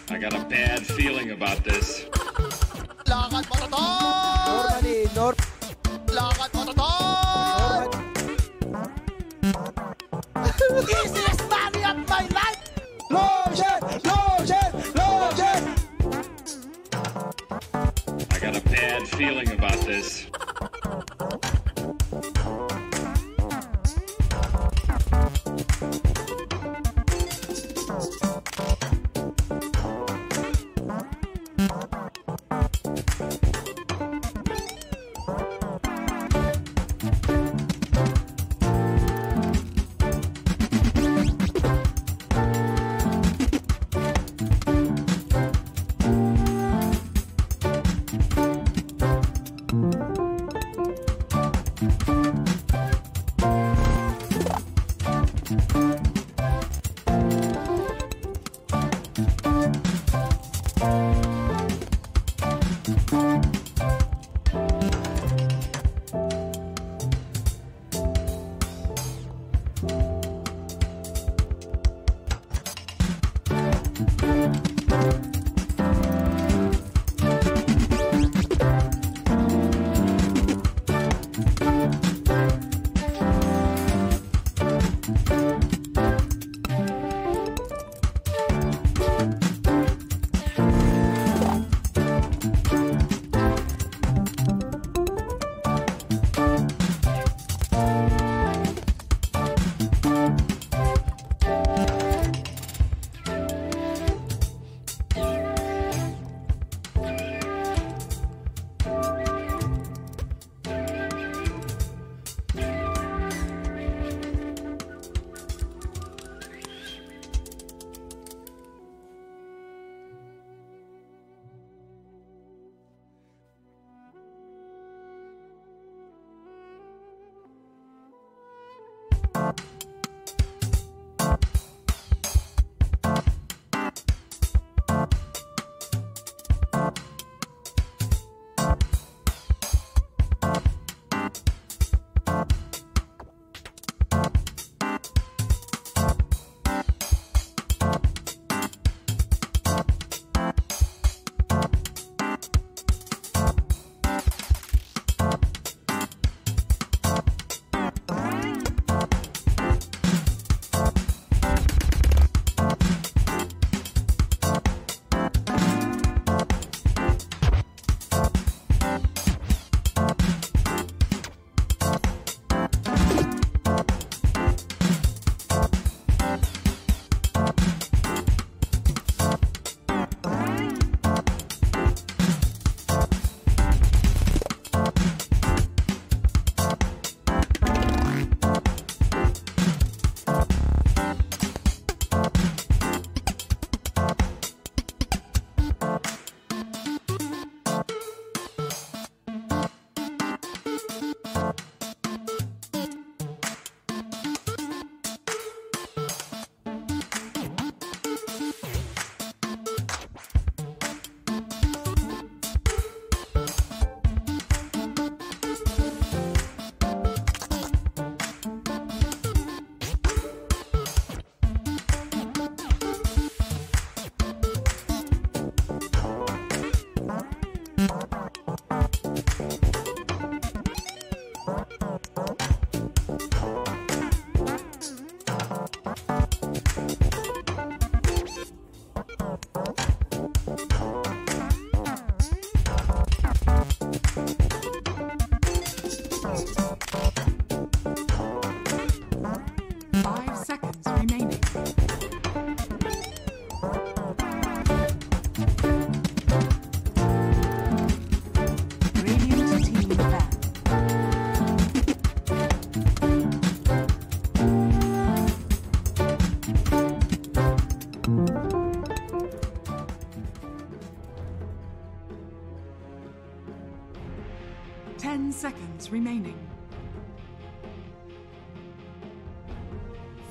I got a bad feeling about this. Normally. Easiest money of my life. Lotion. I got a bad feeling about this.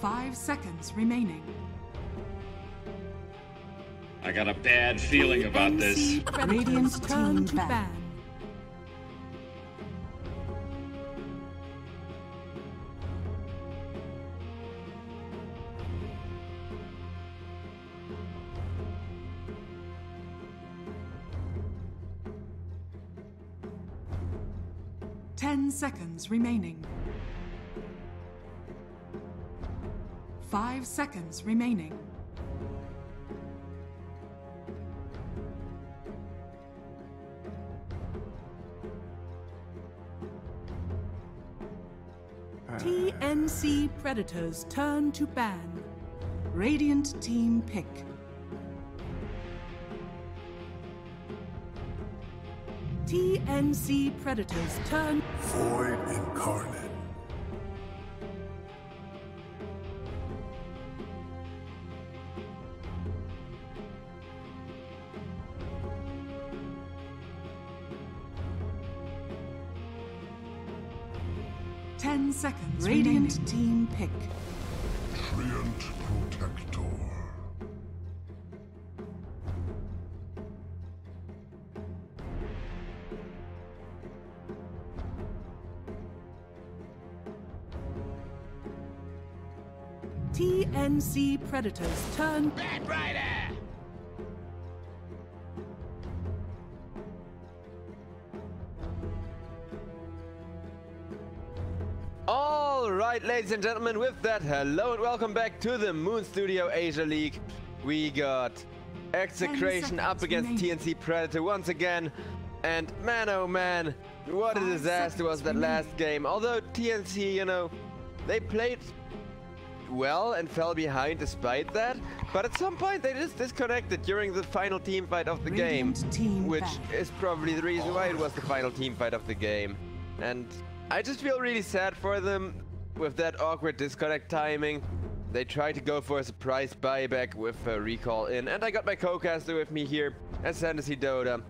5 seconds remaining. I got a bad feeling about this. TNC Predators turn to ban. Ten seconds remaining. 5 seconds remaining. TNC Predators turn to ban. Radiant team pick. TNC Predators turn. Void incarnate. Ten seconds. Radiant team pick. Treant Protector. TNC Predators turn. Bad Rider! Alright, ladies and gentlemen, with that, hello and welcome back to the MoonStudio Asia League. We got Execration up against TNC Predator once again. And man, oh man, what a disaster was that last game. Although TNC, you know, they played well and fell behind despite that. But at some point they just disconnected during the final team fight of the game. Which is probably the reason why it was the final team fight of the game. And I just feel really sad for them with that awkward disconnect timing. They tried to go for a surprise buyback with a recall in, and I got my co-caster with me here at Fantasy Dota.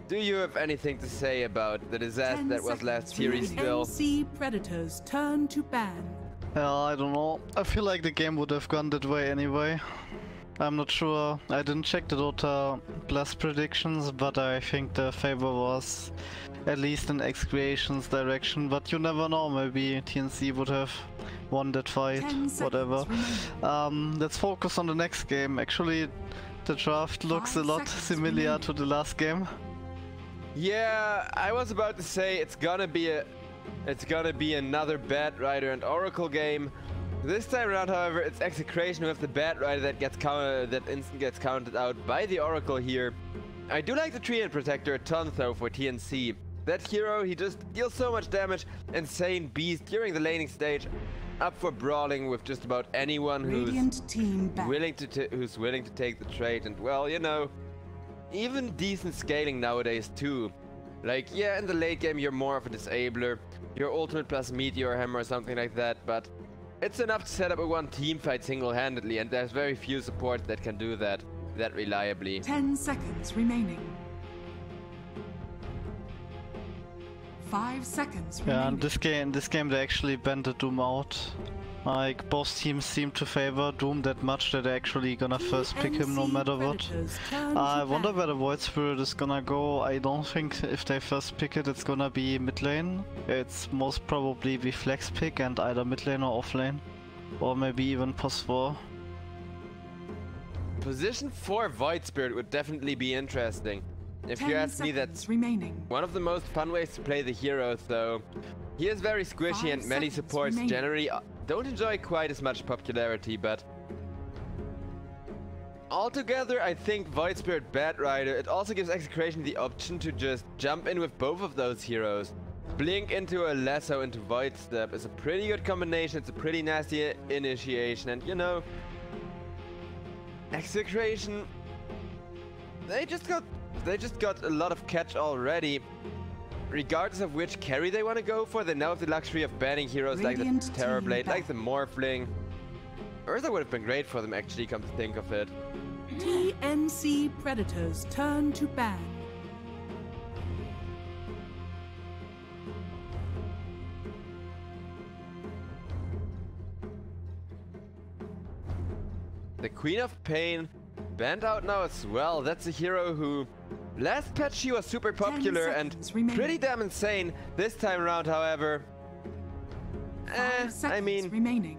Do you have anything to say about the disaster that was last series still? TNC Predators turn to ban. Yeah, I don't know. I feel like the game would have gone that way anyway. I'm not sure. I didn't check the Dota Blast predictions, but I think the favor was at least in Execration's direction. But you never know, maybe TNC would have won that fight, whatever. Let's focus on the next game. Actually, the draft looks a lot similar to the last game. Yeah, I was about to say it's gonna be another Bat Rider and Oracle game. This time around, however, it's Execration with the Bat Rider that instant gets counted out by the Oracle here. I do like the Treant Protector a ton though for TNC. That hero, he just deals so much damage, insane beast during the laning stage, up for brawling with just about anyone who's willing to take the trade. And well, you know, even decent scaling nowadays too. Like, yeah, in the late game you're more of a disabler, your ultimate plus meteor hammer or something like that, but it's enough to set up a one team fight single-handedly, and there's very few supports that can do that reliably. 10 seconds remaining. 5 seconds remaining. Yeah, in this game they actually bent the Doom out. Like, both teams seem to favor Doom that much that they're actually gonna first pick him no matter what. I wonder where the Void Spirit is gonna go. I don't think if they first pick it, it's gonna be mid lane. It's most probably the flex pick and either mid lane or off lane. Or maybe even post 4. Position 4 Void Spirit would definitely be interesting. If you ask me, that's one of the most fun ways to play the hero, though. He is very squishy and many supports generally don't enjoy quite as much popularity, but altogether I think Void Spirit Bat Rider, it also gives Execration the option to just jump in with both of those heroes. Blink into a Lasso into Void Step is a pretty good combination, it's a pretty nasty initiation, and you know, Execration, they just got a lot of catch already. Regardless of which carry they want to go for, they now have the luxury of banning heroes like the Terrorblade, like the Morphling. Urza would have been great for them actually, come to think of it. TNC Predators turn to ban. The Queen of Pain banned out now as well. That's a hero who last patch she was super popular and pretty damn insane. This time around, however, I mean, remaining.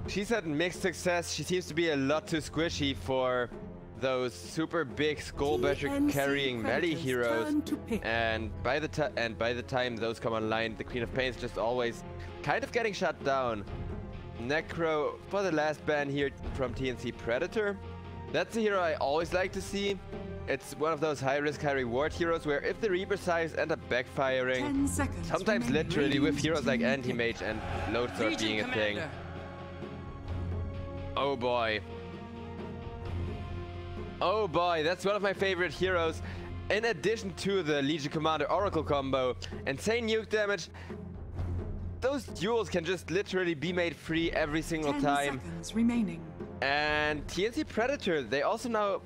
she's had mixed success. She seems to be a lot too squishy for those super big skull basher carrying melee heroes. And by the time those come online, the Queen of Pain is just always kind of getting shut down. Necro for the last ban here from TNC Predator. That's a hero I always like to see. It's one of those high risk, high reward heroes where if the Reaper size end up backfiring, sometimes literally with heroes like Anti-Mage and Loadsword being a thing. Oh boy. Oh boy, that's one of my favorite heroes. In addition to the Legion Commander Oracle combo, insane nuke damage. Those duels can just literally be made free every single time. 10 seconds remaining. And TNC Predator, they also now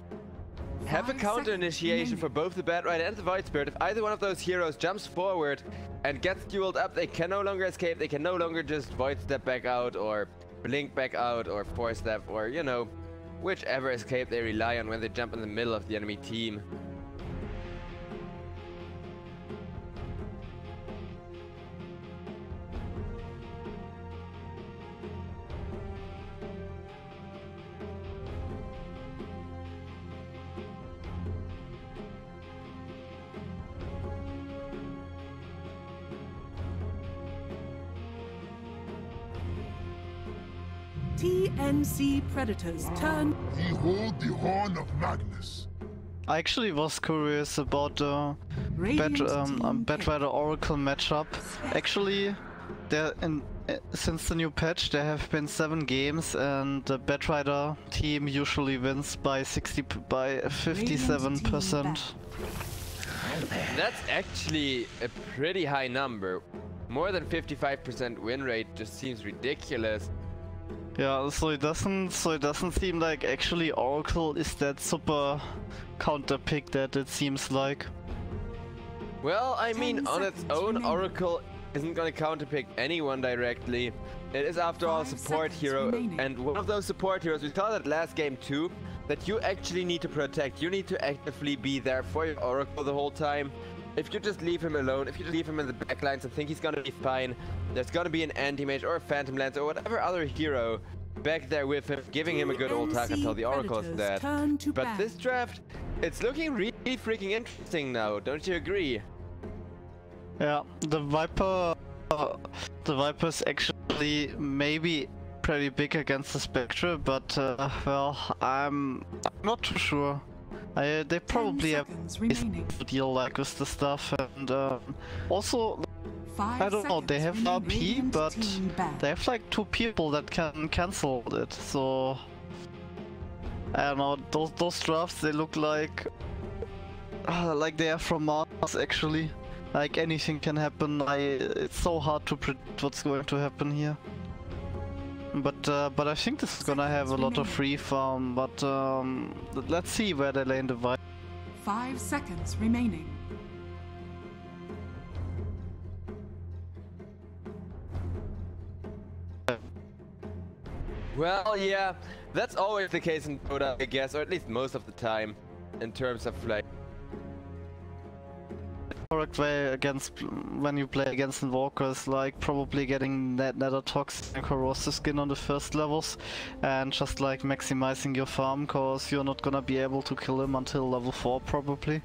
have a counter initiation for both the Bat Rider and the Void Spirit. If either one of those heroes jumps forward and gets dueled up, they can no longer escape. They can no longer just Void Step back out or Blink back out or Force Step or, you know, whichever escape they rely on when they jump in the middle of the enemy team. TNC Predators turn. Behold the horn of Magnus. I actually was curious about the Batrider Oracle matchup. Actually, since the new patch, there have been 7 games, and the Batrider team usually wins by 57%. That's actually a pretty high number. More than 55% win rate just seems ridiculous. Yeah, so it doesn't seem like actually Oracle is that super counter pick that it seems like. Well, I mean, on its own, Oracle isn't gonna counterpick anyone directly. It is after all a support hero, and one of those support heroes, we saw that last game too, that you actually need to protect. You need to actively be there for your Oracle the whole time. If you just leave him alone, if you leave him in the backlines and think he's gonna be fine, there's gonna be an Anti-Mage or a Phantom Lance or whatever other hero back there with him, giving him a good old tag until the Oracle is dead. But this draft, it's looking really freaking interesting now, don't you agree? Yeah, the Viper's actually maybe pretty big against the Spectre, but well, I'm not too sure. They probably have to deal like with the stuff, and also I don't know, they have RP, but they have like 2 people that can cancel it, so I don't know, those drafts, they look like they are from Mars actually. Like anything can happen. It's so hard to predict what's going to happen here. But I think this is gonna have a lot of free farm, but let's see where they lane the Viper. 5 seconds remaining. Well, yeah, that's always the case in Dota, I guess, or at least most of the time, in terms of like correct way against when you play against Invokers, like probably getting Nether Toxic and Corrosive Skin on the first levels and just like maximizing your farm, cause you're not gonna be able to kill him until level 4 probably,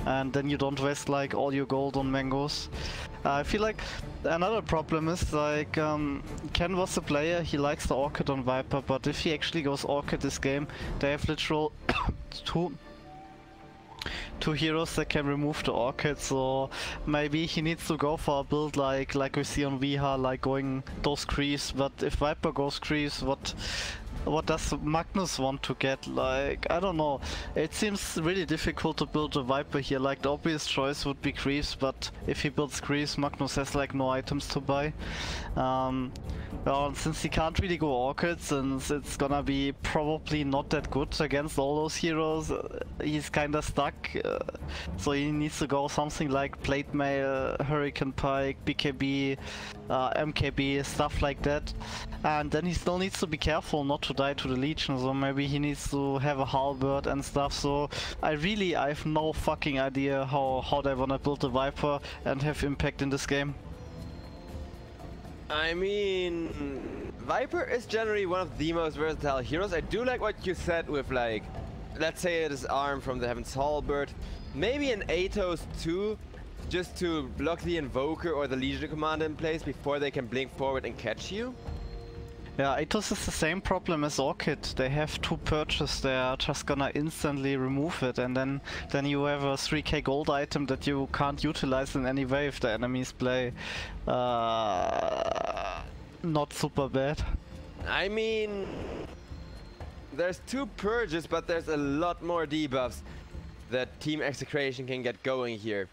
and then you don't waste like all your gold on mangoes. I feel like another problem is like Ken was a player, he likes the Orchid on Viper, but if he actually goes Orchid this game, they have literal two heroes that can remove the Orchid, so maybe he needs to go for a build like we see on Viha, like going those creeps. But if Viper goes creeps, what does Magnus want to get? Like, I don't know. It seems really difficult to build a Viper here. Like, the obvious choice would be creeps, but if he builds creeps, Magnus has like no items to buy. Well, since he can't really go Orchids, and it's gonna be probably not that good against all those heroes, he's kinda stuck. So he needs to go something like Plate Mail, Hurricane Pike, BKB, MKB, stuff like that. And then he still needs to be careful not to die to the Legion, so maybe he needs to have a halberd and stuff. So I have no fucking idea how they wanna build the Viper and have impact in this game. I mean, Viper is generally one of the most versatile heroes. I do like what you said with, like, let's say it is Arm from the Heaven's Halberd, maybe an Atos too, just to block the Invoker or the Legion Commander in place before they can blink forward and catch you. Yeah, Atos is the same problem as Orchid. They have 2 purges, they are just gonna instantly remove it, and then you have a 3k gold item that you can't utilize in any way if the enemies play. Not super bad. I mean, there's 2 purges, but there's a lot more debuffs that Team Execration can get going here.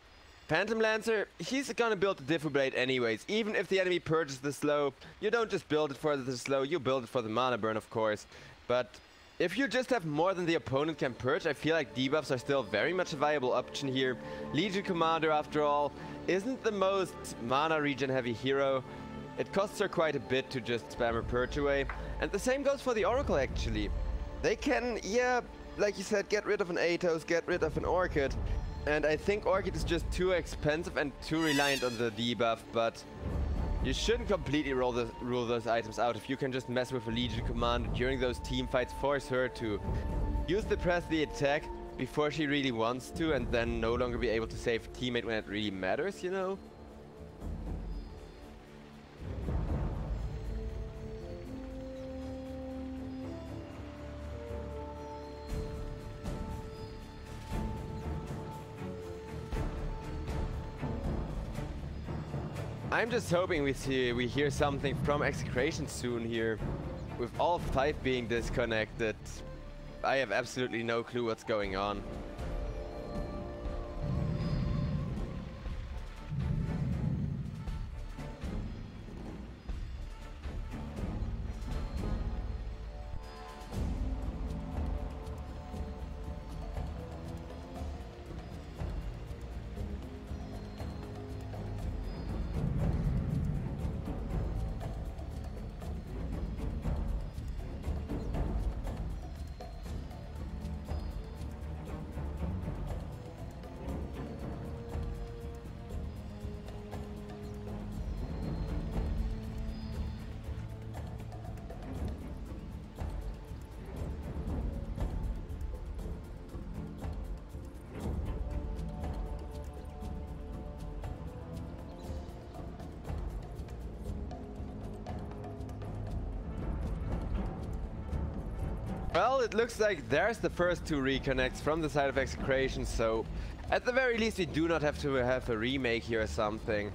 Phantom Lancer, he's gonna build the Defibrillate anyways. Even if the enemy purges the slow, you don't just build it for the slow, you build it for the mana burn, of course. But if you just have more than the opponent can purge, I feel like debuffs are still very much a viable option here. Legion Commander, after all, isn't the most mana regen heavy hero. It costs her quite a bit to just spam her purge away. And the same goes for the Oracle, actually. They can, yeah, like you said, get rid of an Atos, get rid of an Orchid. And I think Orchid is just too expensive and too reliant on the debuff, but you shouldn't completely rule those items out. If you can just mess with a Legion Commander during those team fights, force her to use the press the attack before she really wants to, and then no longer be able to save a teammate when it really matters, you know? I'm just hoping we hear something from Execration soon here. With all 5 being disconnected, I have absolutely no clue what's going on. Well, it looks like there's the first 2 reconnects from the side of Execration, so at the very least we do not have to have a remake here or something.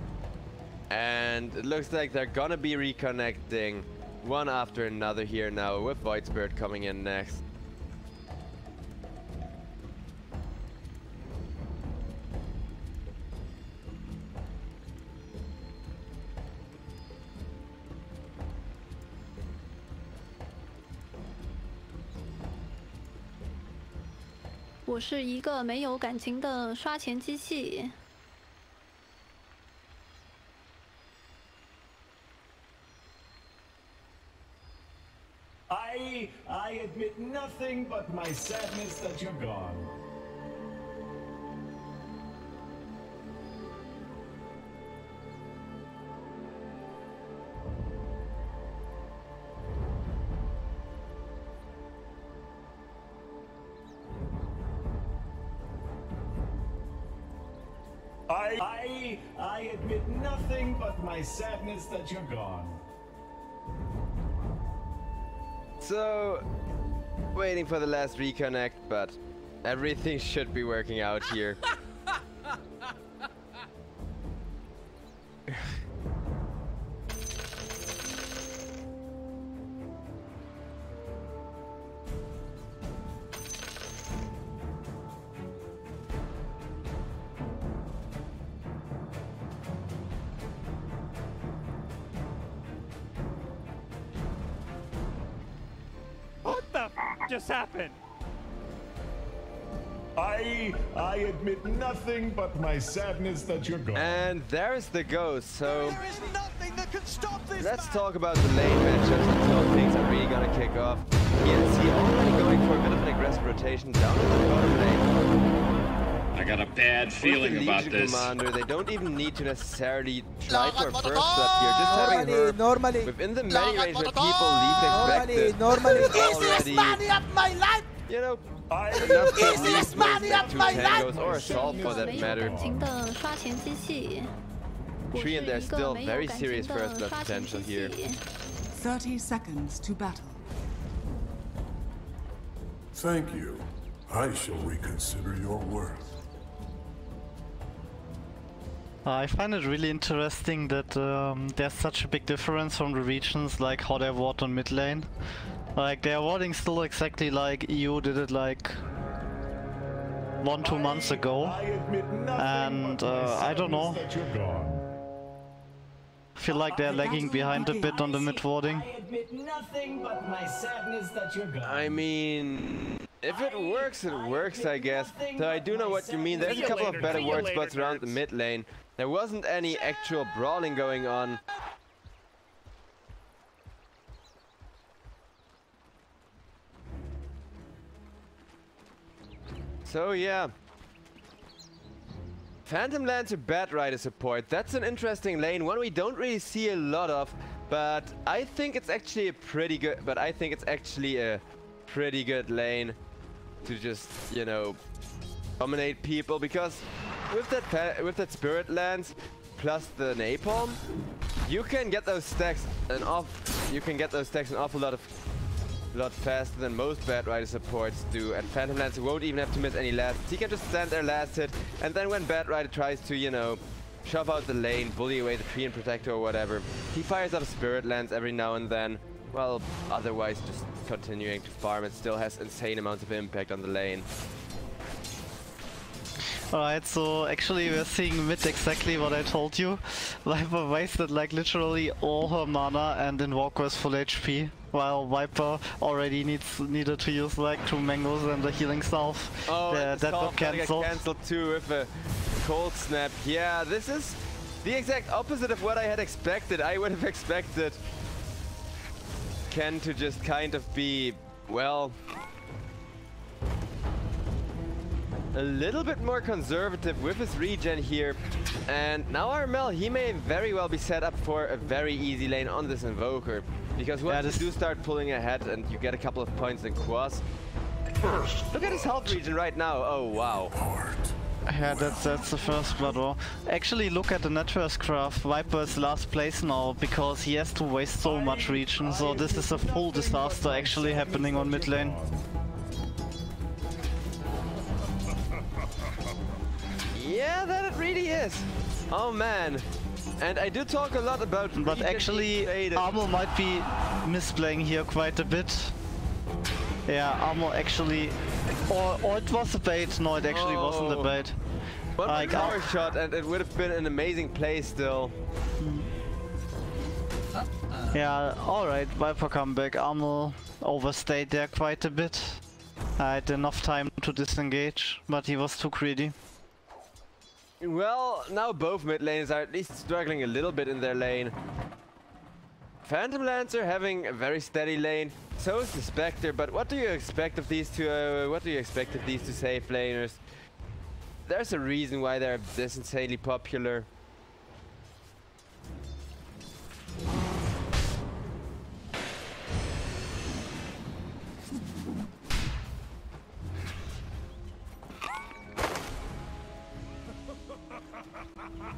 And it looks like they're gonna be reconnecting one after another here now, with Void Spirit coming in next.我是一个没有感情的刷钱机器。I admit nothing but my sadness that you're gone. I admit nothing but my sadness that you're gone. So, waiting for the last reconnect, but everything should be working out here. Just happened? I admit nothing but my sadness that you're gone. And there's the ghost, so There is nothing that Let's talk about the lane matchups until things are really gonna kick off. TNC already going for a bit of an aggressive rotation down in the bottom lane. I got a bad feeling about this. Commander, they don't even need to necessarily try for a first blood here. Just having her within the melee range where people least expected. Normally. Is this money up my life? You know, Is this money up my life? or assault for that matter. 3 and there's still very serious first blood potential here. 30 seconds to battle. Thank you. I shall reconsider your worth. I find it really interesting that there's such a big difference from the regions, like how they vote on mid lane. Like they're voting still exactly like EU did it like 1-2 months ago, and I don't know. I feel like they're lagging behind a bit on the mid voting. I mean, if it works, I guess. So I do know what you mean. There's a couple of better ward spots around the mid lane. There wasn't any actual brawling going on. So yeah. Phantom Lancer Bat Rider support. That's an interesting lane, one we don't really see a lot of, but I think it's actually a pretty good lane to just, you know, dominate people, because with that Spirit Lance plus the Napalm, you can get those stacks an awful lot faster than most Bat Rider supports do, and Phantom Lancer won't even have to miss any last hits. He can just stand there last hit, and then when Bat Rider tries to, you know, shove out the lane, bully away the tree and protector or whatever, he fires up Spirit Lance every now and then. Well, otherwise just continuing to farm. It still has insane amounts of impact on the lane. Alright, so actually we're seeing mid exactly what I told you. Viper wasted like literally all her mana and Invoker is full HP, while Viper already needed to use like 2 mangoes and the healing salve. Oh, that got cancelled. Cancelled too with a cold snap. Yeah, this is the exact opposite of what I had expected. I would have expected Ken to just kind of be, well, a little bit more conservative with his regen here. And now Armel, he may very well be set up for a very easy lane on this Invoker. Because once you do start pulling ahead and you get a couple of points in Quas. Look at his health regen right now. Oh, wow. Yeah, that's the first blood war. Actually, look at the network graph. Viper is last place now because he has to waste so much regen. So this is a full disaster actually happening on mid lane. Yeah, that it really is. Oh man. And I do talk a lot about... But actually, Armor might be misplaying here quite a bit. Yeah, Armor actually... Or it was a bait. No, it actually wasn't a bait. One like, power shot and it would have been an amazing play still. Yeah, alright, Viper comeback. Armor overstayed there quite a bit. I had enough time to disengage, but he was too greedy. Well, now both mid lanes are at least struggling a little bit in their lane. Phantom Lancer having a very steady lane, so is the Spectre, but what do you expect of these two? Safe laners? There's a reason why they're this insanely popular.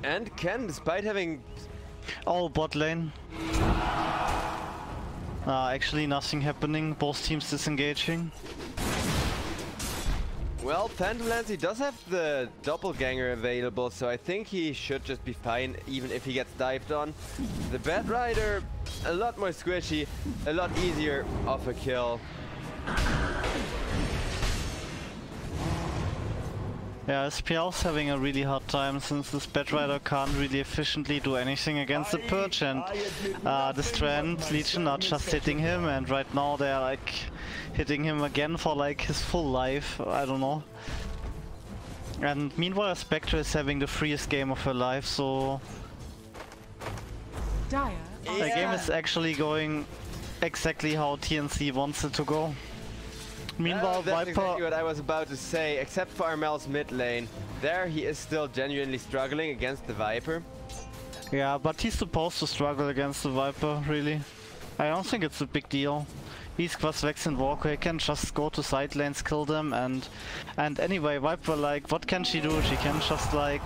And Ken, despite having... Oh, bot lane. Actually nothing happening, both teams disengaging. Well, Phantom Lancer does have the Doppelganger available, so I think he should just be fine, even if he gets dived on. The Bat Rider, a lot more squishy, a lot easier of a kill. Yeah, SPL's having a really hard time since this Bat Rider can't really efficiently do anything against the Purge, and the Strand Legion are just hitting him, and right now they're like hitting him again for like his full life, I don't know. And meanwhile Spectre is having the freest game of her life, so Dire are The game is scanning. actually going exactly how TNC wants it to go. Meanwhile, That's Viper... exactly what I was about to say, except for Armel's mid lane. There he is still genuinely struggling against the Viper. Yeah, but he's supposed to struggle against the Viper, really. I don't think it's a big deal. He's Quasvex and Walker, he can just go to side lanes, kill them, and anyway, Viper, like, what can she do? She can just, like,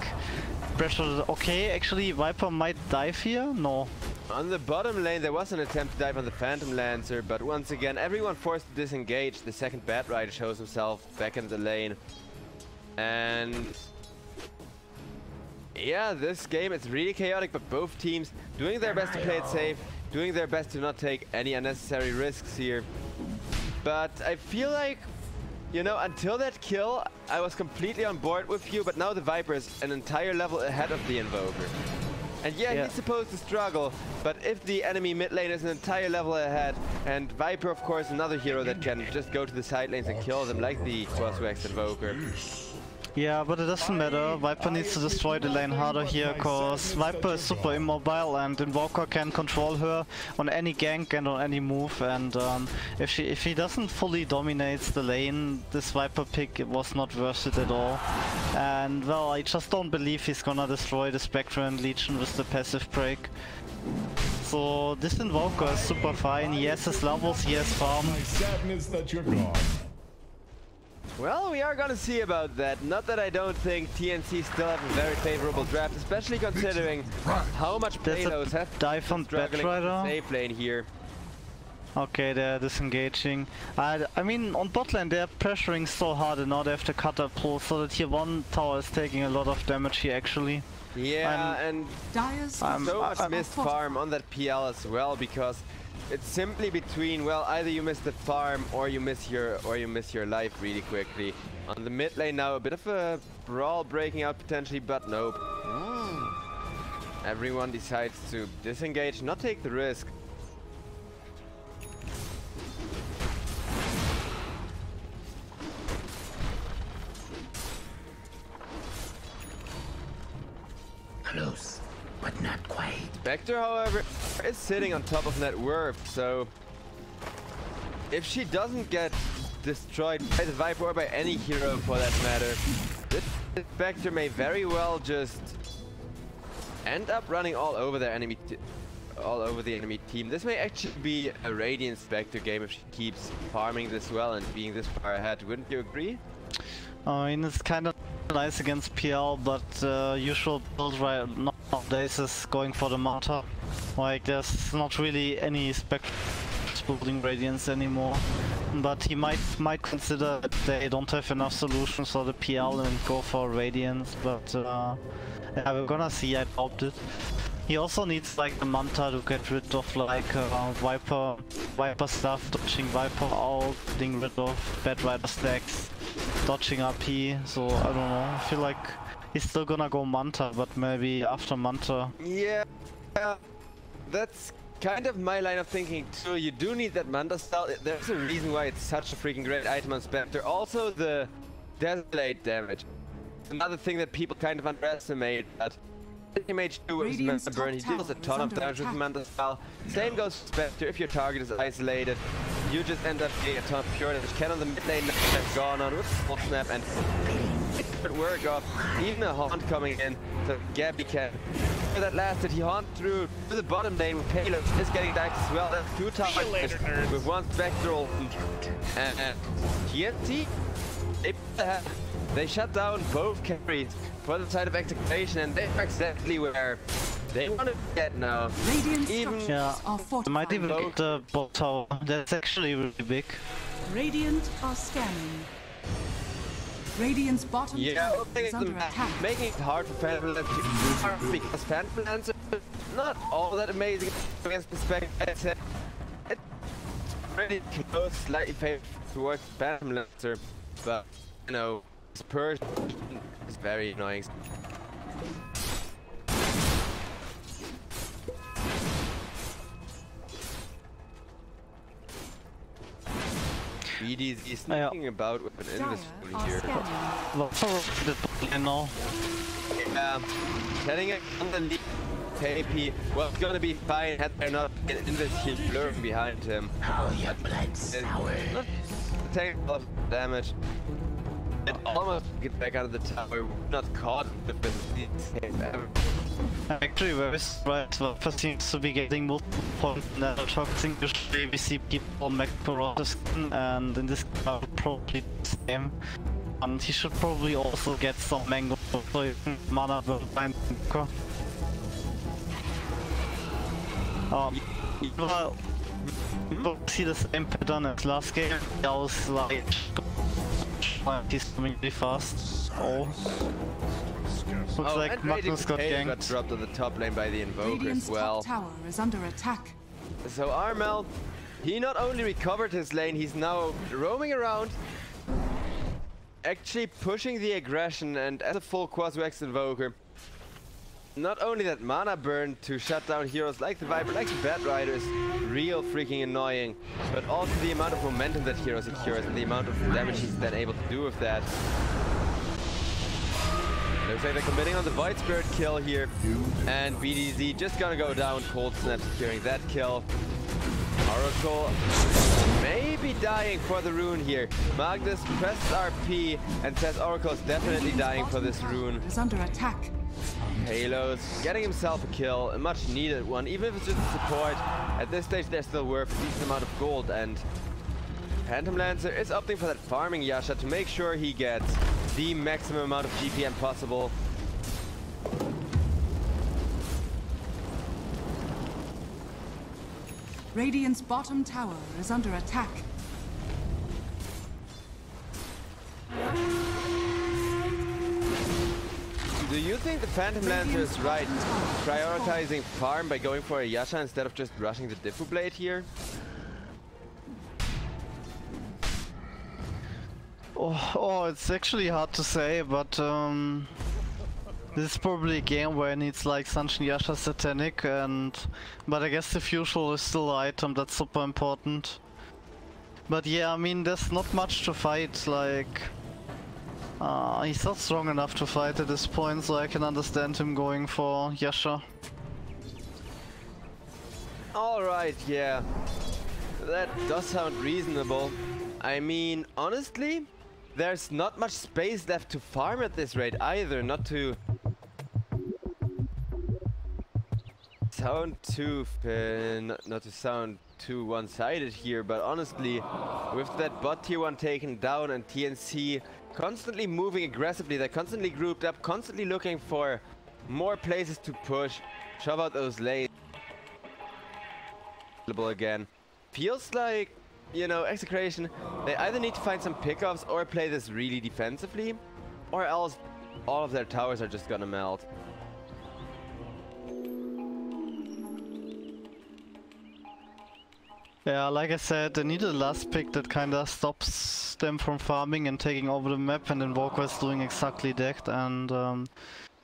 pressure the... Okay, actually, Viper might dive here? No. On the bottom lane there was an attempt to dive on the Phantom Lancer, but once again everyone forced to disengage. The second Bat Rider shows himself back in the lane. And yeah, this game is really chaotic, but both teams doing their best to play it safe, doing their best to not take any unnecessary risks here. But I feel like, you know, until that kill I was completely on board with you, but now the Viper is an entire level ahead of the Invoker. And yeah, he's supposed to struggle, but if the enemy mid lane is an entire level ahead, and Viper of course another hero that can just go to the side lanes and kill them like the Quasvex Invoker. Yeah, but it doesn't matter. Viper needs to destroy the lane harder here, cause Viper is super immobile and Invoker can control her on any gank and on any move, and if he doesn't fully dominate the lane, this Viper pick was not worth it at all. And well, I just don't believe he's gonna destroy the Spectre and Legion with the passive break. So this Invoker is super fine, he has his levels, he has farm. My sadness that you're gone. Well, we are gonna see about that. Not that I don't think TNC still have a very favorable draft, especially considering how much playloads have dive from struggling in the safe lane here. Okay, they're disengaging. I mean, on bot lane they're pressuring so hard and now they have to cut up pull, so the tier 1 tower is taking a lot of damage here actually. Yeah, and so much missed farm on that PL as well, because it's simply between, well, either you miss the farm or you miss your life really quickly. On the mid lane now, a bit of a brawl breaking out potentially, but nope. Everyone decides to disengage, not take the risk. Close, but not quite. Spectre, however, is sitting on top of net worth, so if she doesn't get destroyed by the Viper or by any hero for that matter, this Spectre may very well just end up running all over their enemy, all over the enemy team. This may actually be a Radiant Spectre game if she keeps farming this well and being this far ahead. Wouldn't you agree? I mean, it's kind of nice against PL, but usual build right nowadays is going for the Manta. Like, there's not really any Spectre building Radiance anymore. But he might consider that they don't have enough solutions for the PL and go for Radiance, but yeah, we're gonna see, I doubt it. He also needs like the Manta to get rid of like Viper stuff, dodging Viper out, getting rid of Bat Rider stacks, dodging RP, so I don't know, I feel like he's still gonna go Manta, but maybe after Manta. Yeah, that's kind of my line of thinking too. You do need that Manta style. There's a reason why it's such a freaking great item on Spectre. Also the Desolate damage. Another thing that people kind of underestimate, that Mage 2 is Manta Burn, he deals a ton of damage with Manta style. Same goes for Spectre. If your target is isolated, you just end up getting a ton of pure damage. Ken on the mid lane has gone on with full snap and good work off. Even a haunt coming in, so Gabby can. For that lasted, he haunt through to the bottom lane with payload, is getting back as well. That's 2 towers with 1 Spectral. And TNC, they shut down both carries for the side of Execration, and they're exactly where they want to get now. Even they might even get the bot tower. That's actually really big. Radiant are scanning. Radiant's bottom tower is under attack. Making it hard for Phantom Lancer because Phantom Lancer is not all that amazing against the Spectre. It's pretty close, slightly favored towards Phantom Lancer, but you know, this person is very annoying. BDZ is thinking about with an invisible here. Well, I know. Getting it on the lead. KP. Well, it's gonna be fine had there not been in this huge blur behind him. Not take a lot of damage. It almost get back out of the tower. Not caught with the same ever. Actually, very surprised. Viper seems to be getting multiple points in that toxic. Usually we see people make Parada skin, and in this case probably the same. And he should probably also get some mango, so you can mana will find Invoker. We'll see the same pattern as last game. I was like, he's coming really fast. Oh. Looks like Magnus got ganked. Got dropped on the top lane by the Invoker as well. Top tower is under attack. So Armel, he not only recovered his lane, he's now roaming around, actually pushing the aggression, and as a full Quasi-X Invoker, not only that mana burn to shut down heroes like the Viper, like the Bat Rider is real freaking annoying, but also the amount of momentum that hero secures and the amount of damage he's then able to do with that. Looks like they're committing on the Void Spirit kill here, and BDZ just gonna go down, Cold Snap securing that kill. Oracle maybe dying for the rune here. Magnus presses RP and says Oracle is definitely dying for this rune. Is under attack. Halos getting himself a kill, a much needed one, even if it's just support. At this stage they're still worth a decent amount of gold, and Phantom Lancer is opting for that farming Yasha to make sure he gets the maximum amount of GPM possible. Radiant's bottom tower is under attack. Do you think the Phantom Lancer is right prioritizing farm by going for a Yasha instead of just rushing the Diffu Blade here? Oh, it's actually hard to say, but this is probably a game where it needs like Sunshine Yasha Satanic, but I guess the Fusional is still the item that's super important. But yeah, I mean, there's not much to fight, like he's not strong enough to fight at this point, so I can understand him going for Yasha. Alright, yeah, that does sound reasonable. I mean, honestly, there's not much space left to farm at this rate either, not to sound too one-sided here, but honestly, with that bot tier 1 taken down and TNC constantly moving aggressively, they're constantly grouped up, constantly looking for more places to push, shove out those lanes again. Feels like, you know, Execration, they either need to find some pickoffs or play this really defensively, or else all of their towers are just gonna melt. Yeah, like I said, they need a last pick that kinda stops them from farming and taking over the map, and Invoker is doing exactly that, and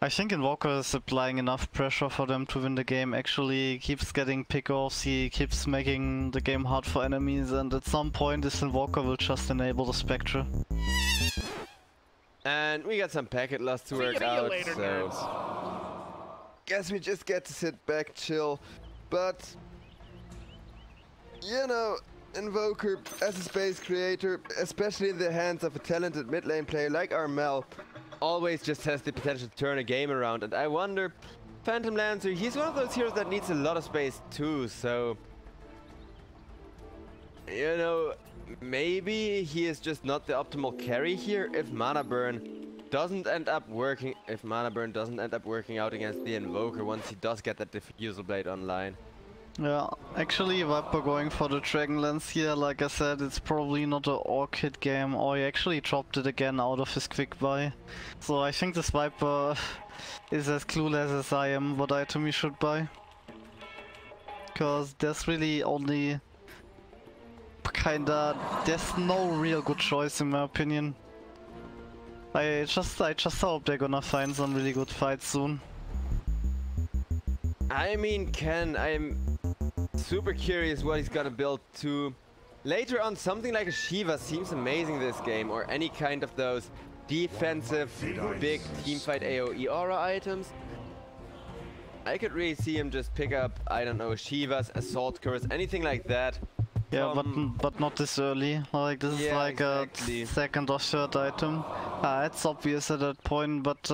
I think Invoker is applying enough pressure for them to win the game. Actually, he keeps getting pickoffs, he keeps making the game hard for enemies, and at some point this Invoker will just enable the Spectre. And we got some packet loss to work out, later, so nerds. guess we just get to sit back, chill, but you know, Invoker as a space creator, especially in the hands of a talented mid lane player like Armel, always just has the potential to turn a game around, and I wonder, Phantom Lancer, he's one of those heroes that needs a lot of space too, so you know, maybe he is just not the optimal carry here if Mana Burn doesn't end up working, out against the Invoker once he does get that Diffusal Blade online. Yeah, actually Viper going for the Dragon Lance here, like I said, it's probably not an Orchid game, or he actually dropped it again out of his quick buy. So I think this Viper is as clueless as I am what item he should buy. Because there's really only there's no real good choice in my opinion. I just hope they're gonna find some really good fights soon. I mean, Ken, I'm super curious what he's gonna build too. Later on, something like a Shiva seems amazing this game, or any kind of those defensive, big teamfight AoE aura items. I could really see him just pick up, I don't know, Shiva's Assault Curse, anything like that. Yeah, but not this early. Like this is like exactly. A second or third item. It's obvious at that point, but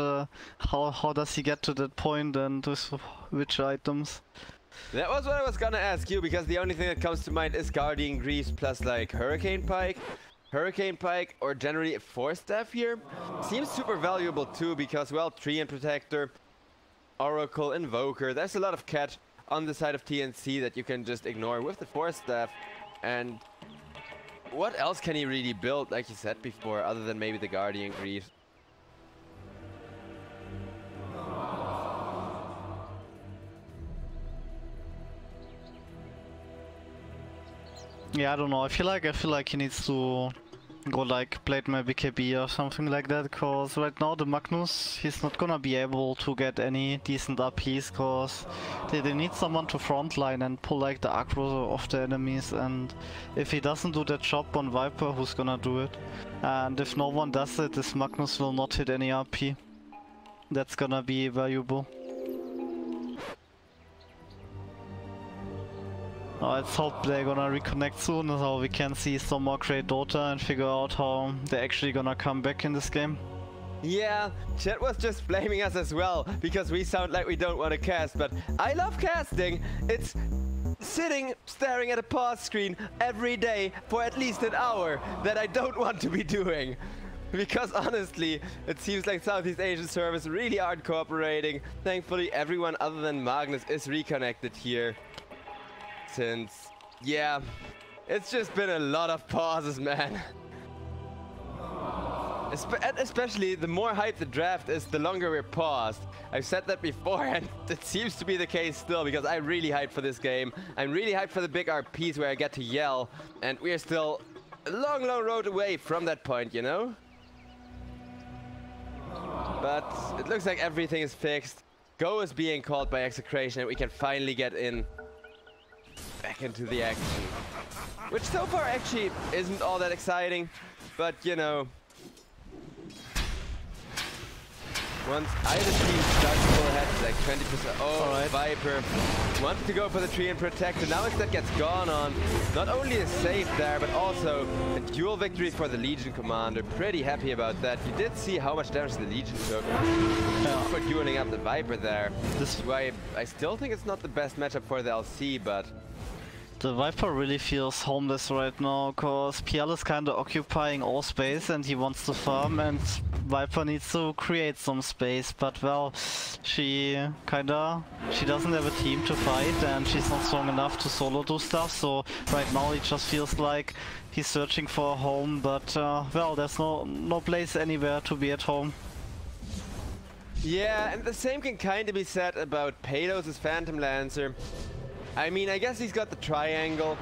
how does he get to that point and with which items? That was what I was gonna ask you, because the only thing that comes to mind is Guardian Greaves plus like Hurricane Pike. Hurricane Pike or generally a Force Staff here seems super valuable too, because well, Treant Protector, Oracle, Invoker, there's a lot of catch on the side of TNC that you can just ignore with the Force Staff. And what else can he really build, like you said before, other than maybe the Guardian Greaves? Yeah, I don't know. I feel like he needs to go like Blade my BKB or something like that, cause right now the Magnus, he's not gonna be able to get any decent RPs, cause they need someone to frontline and pull like the aggro of the enemies, and if he doesn't do that job on Viper, who's gonna do it? And if no one does it, this Magnus will not hit any RP. That's gonna be valuable. Let's hope they're gonna reconnect soon so we can see some more great Dota and figure out how they're actually gonna come back in this game. Yeah, chat was just blaming us as well, because we sound like we don't want to cast, but I love casting. It's sitting, staring at a pause screen every day for at least an hour that I don't want to be doing. Because honestly, it seems like Southeast Asian servers really aren't cooperating. Thankfully, everyone other than Magnus is reconnected here. Since, yeah, it's just been a lot of pauses, man. Especially the more hype the draft is, the longer we're paused. I've said that before, and it seems to be the case still, because I'm really hyped for this game. I'm really hyped for the big RPs where I get to yell, and we're still a long, long road away from that point, you know? But it looks like everything is fixed. Go is being called by Execration, and we can finally get back into the action. Which so far actually isn't all that exciting, but you know, once either team starts to pull ahead, like 20%. Oh, right. Viper wants to go for the Treant Protector. Now instead gets gone on. Not only a save there, but also a dual victory for the Legion commander. Pretty happy about that. You did see how much damage the Legion took for dueling up the Viper there. This is why I still think it's not the best matchup for the LC, but the Viper really feels homeless right now, cause PL is kinda occupying all space and he wants to farm, and Viper needs to create some space, but well, she doesn't have a team to fight and she's not strong enough to solo do stuff, so right now it just feels like he's searching for a home, but well, there's no place anywhere to be at home. Yeah, and the same can kinda be said about Palos' Phantom Lancer. I mean, I guess he's got the triangle,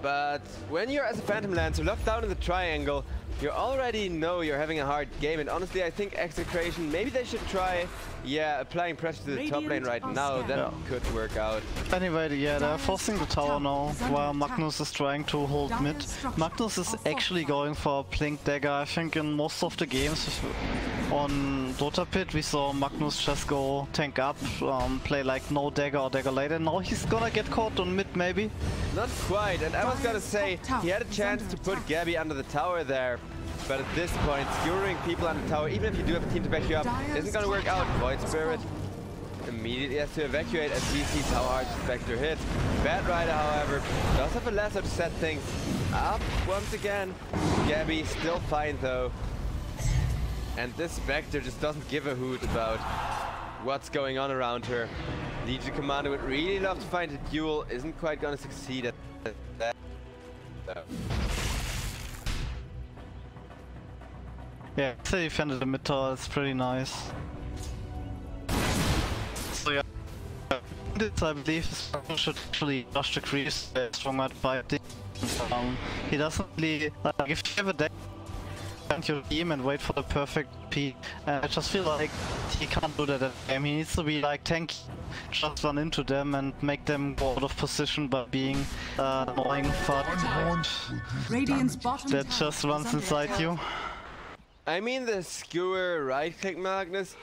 but when you're as a Phantom Lancer locked down in the triangle, you already know you're having a hard game, and honestly I think Execration, maybe they should try, yeah, applying pressure to the top lane right now. That could work out. Anyway, yeah, they're forcing the tower now while Magnus is trying to hold mid. Magnus is actually going for a Blink Dagger. I think in most of the games on Dota Pit we saw Magnus just go tank up, play like no dagger or dagger later. Now he's gonna get caught on mid maybe. Not quite, and I was gonna say he had a chance to put Gabby under the tower there, but at this point skewering people under the tower, even if you do have a team to back you up, isn't gonna work out. Void Spirit immediately has to evacuate as he sees how hard Spectre hits. Bad Rider, however, does have a lasso to set things up once again. Gabby still fine though. And this Spectre just doesn't give a hoot about what's going on around her. Legion Commander would really love to find a duel, isn't quite gonna succeed at that. So. Yeah, they defended the mid tower, it's pretty nice. So yeah, this I believe should actually rush the crease strong at fighting. He doesn't really, like, if you have a deck your team and wait for the perfect P. I just feel like he can't do that at the game. He needs to be like tanky, just run into them and make them go out of position by being annoying fart that just runs inside you. I mean, the skewer right-click Magnus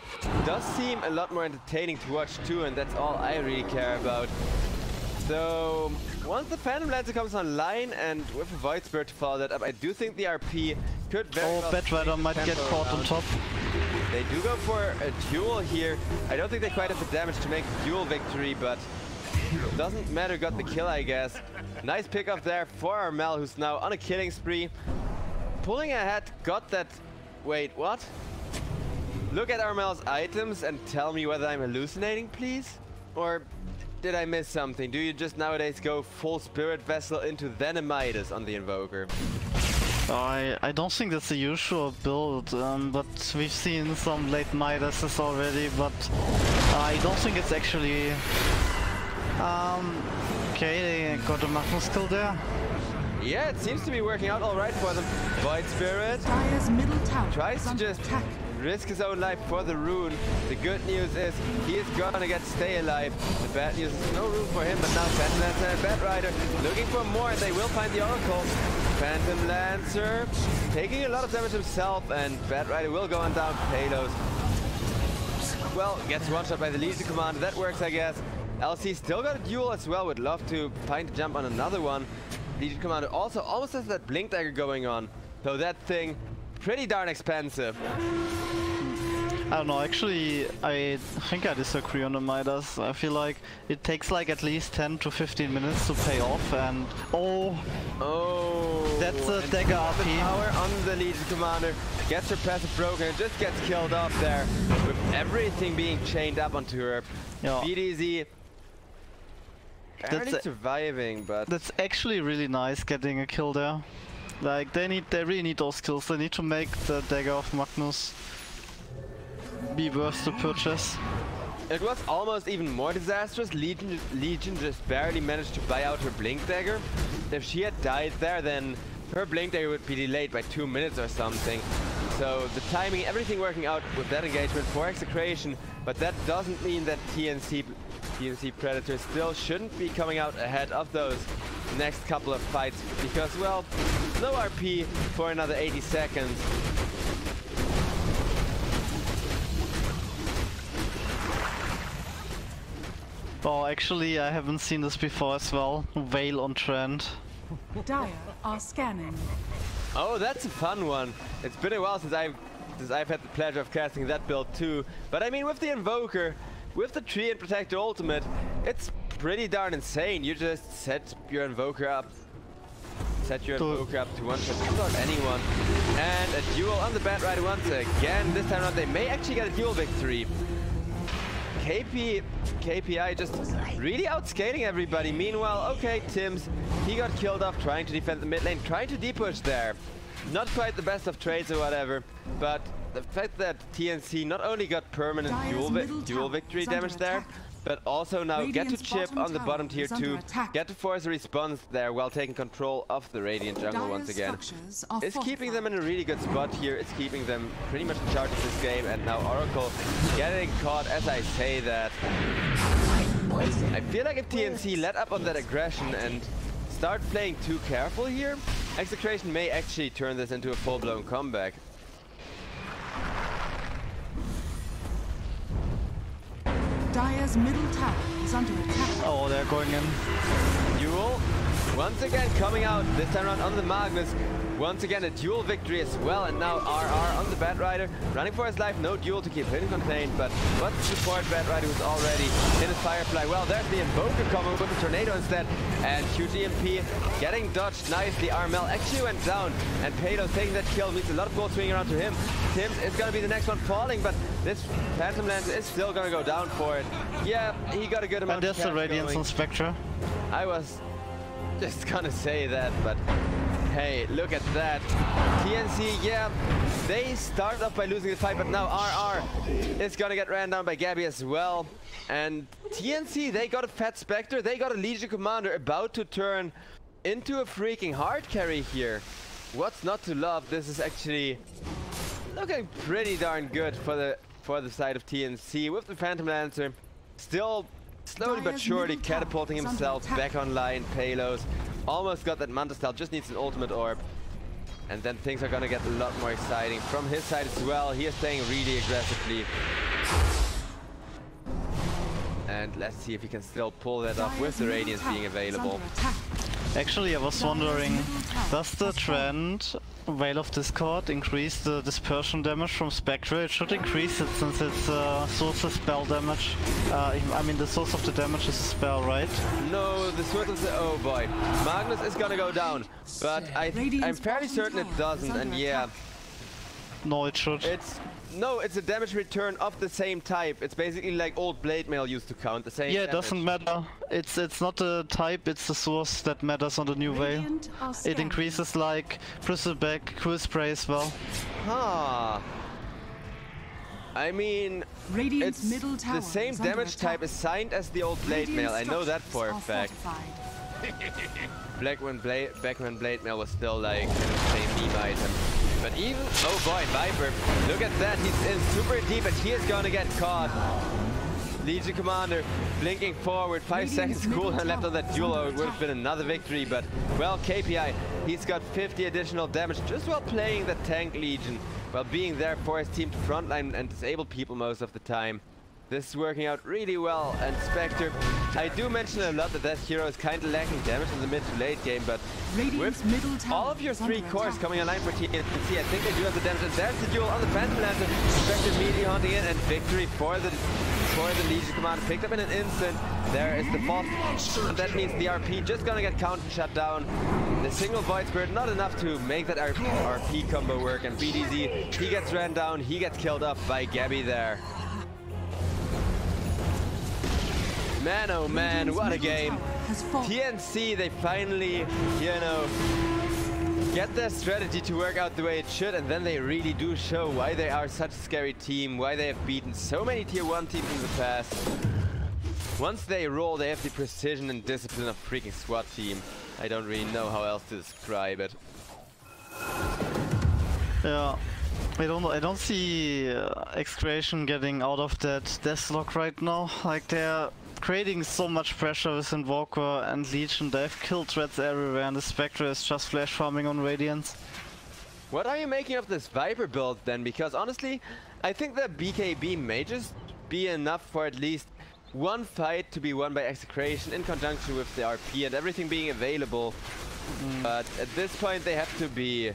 does seem a lot more entertaining to watch too, and that's all I really care about. So, once the Phantom Lancer comes online and with a Void Spirit to follow that up, I do think the RP could very well... Bad Rider might get caught on top. They do go for a duel here. I don't think they quite have the damage to make the duel victory, but doesn't matter, got the kill, I guess. Nice pickup there for Armel, who's now on a killing spree. Pulling ahead, got that... Wait, what? Look at Armel's items and tell me whether I'm hallucinating, please? Or did I miss something? Do you just nowadays go full Spirit Vessel into Venomidas on the Invoker? I don't think that's the usual build, but we've seen some late Midases already, but I don't think it's actually... okay, they got a Magnus kill there. Yeah, it seems to be working out all right for them. Void Spirit tries to just risk his own life for the rune. The good news is he is gonna get stay alive. The bad news is no room for him, but now Phantom Lancer and Bat Rider looking for more, and they will find the Oracle. Phantom Lancer taking a lot of damage himself, and Bat Rider will go on down. Palos, well, gets one shot by the Legion Commander. That works, I guess. LC still got a duel as well. Would love to find a jump on another one. Legion Commander also almost has that Blink Dagger going on. So that thing, pretty darn expensive. I don't know, actually, I think I disagree on the Midas. I feel like it takes like at least 10 to 15 minutes to pay off, and... Oh! That's a dagger RP. The power on the Legion Commander gets her passive broken and just gets killed off there, with everything being chained up onto her. Yeah. BDZ barely surviving, but... That's actually really nice getting a kill there. Like, they really need those kills. They need to make the dagger of Magnus be worth the purchase. It was almost even more disastrous. Legion just barely managed to buy out her Blink Dagger. If she had died there, then her Blink Dagger would be delayed by 2 minutes or something. So the timing, everything working out with that engagement for Execration, but that doesn't mean that TNC Predator still shouldn't be coming out ahead of those next couple of fights, because, well, no RP for another 80 seconds. Oh, actually, I haven't seen this before as well. Veil on trend. Dire are scanning. Oh, that's a fun one. It's been a while since I've had the pleasure of casting that build too. But I mean, with the Invoker, with the Tree and Protector ultimate, it's pretty darn insane. You just set your Invoker up. Set your Invoker up to one-shot just about anyone. And a duel on the Bat Rider once again. This time around, they may actually get a duel victory. KPI just really outscaling everybody. Meanwhile, okay, Tims, he got killed off trying to defend the mid lane, trying to depush there. Not quite the best of trades or whatever, but the fact that TNC not only got permanent dual victory damage there, but also now get to chip on the bottom tier 2, get to force a response there while taking control of the Radiant jungle once again. It's keeping them in a really good spot here. It's keeping them pretty much in charge of this game, and now Oracle getting caught as I say that. I feel like if TNC let up on that aggression and start playing too careful here, Execration may actually turn this into a full-blown comeback. Dire's middle tower is under attack. Oh, they're going in. Duel, once again coming out, this time around on the Magnus. Once again a duel victory as well, and now RR on the Bat Rider, running for his life, no duel to keep him contained, but what's the support Bat Rider who's already in his Firefly? Well, there's the Invoker coming with a Tornado instead, and huge EMP getting dodged nicely. Armel actually went down, and Palos taking that kill means a lot of gold swinging around to him. Tims is gonna be the next one falling, but this Phantom Lancer is still gonna go down for it. Yeah, he got a good amount of cash going. And there's the Radiance on Spectre. I was just gonna say that, but hey, look at that. TNC, yeah, they started off by losing the fight, but now RR is gonna get ran down by Gabby as well. And TNC, they got a Fat Spectre, they got a Legion Commander about to turn into a freaking hard carry here. What's not to love? This is actually looking pretty darn good for the side of TNC, with the Phantom Lancer still slowly but surely catapulting himself back online. Palos almost got that Manta Style, just needs an ultimate orb. And then things are gonna get a lot more exciting. From his side as well, he is playing really aggressively. And let's see if he can still pull that off with the Radiance being available. Actually, I was wondering, does the trend Veil of Discord increase the dispersion damage from Spectre? It should increase it since it's source of spell damage. I mean, the source of the damage is a spell, right? No, the sword is... oh boy. Magnus is gonna go down, but I'm fairly certain it doesn't, and yeah. No, it should. No, it's a damage return of the same type. It's basically like old blade mail used to count the same Yeah, damage. it doesn't matter. It's not the type, it's the source that matters on the new Veil. It increases like Bristleback, Quill Spray as well. Huh. I mean, it's the same damage type assigned as the old blade mail. I know that for a fact. Back when blade mail was still like the same meme item. But even, oh boy, Viper, look at that, he's in super deep and he is gonna get caught. Legion Commander blinking forward, 5 seconds cooldown left on that duel, or it would have been another victory, but well, KPI, he's got 50 additional damage just while playing the tank Legion, while being there for his team to frontline and disable people most of the time. This is working out really well, and Spectre, I do mention a lot that that hero is kind of lacking damage in the mid to late game, but with all of your 3 cores coming online for TNC, I think they do have the damage, and there's the duel on the Phantom Lancer. Spectre immediately hunting in, and victory for the Legion Command, picked up in an instant. There is the fourth, and that means the RP just gonna get counter shut down. The single Void Spirit, not enough to make that RP combo work, and BDZ, he gets ran down, he gets killed up by Gabby there. Man, oh man, what a game. TNC, they finally, you know, get their strategy to work out the way it should, and then they really do show why they are such a scary team, why they have beaten so many tier 1 teams in the past. Once they roll, they have the precision and discipline of freaking SWAT team. I don't really know how else to describe it. Yeah. I don't see Execration getting out of that deathlock right now. Like, they're creating so much pressure with Invoker and Legion. They've killed threats everywhere, and the Spectre is just flash farming on Radiance. What are you making of this Viper build then? Because honestly, I think that BKB may just be enough for at least one fight to be won by Execration in conjunction with the RP and everything being available. But at this point they have to be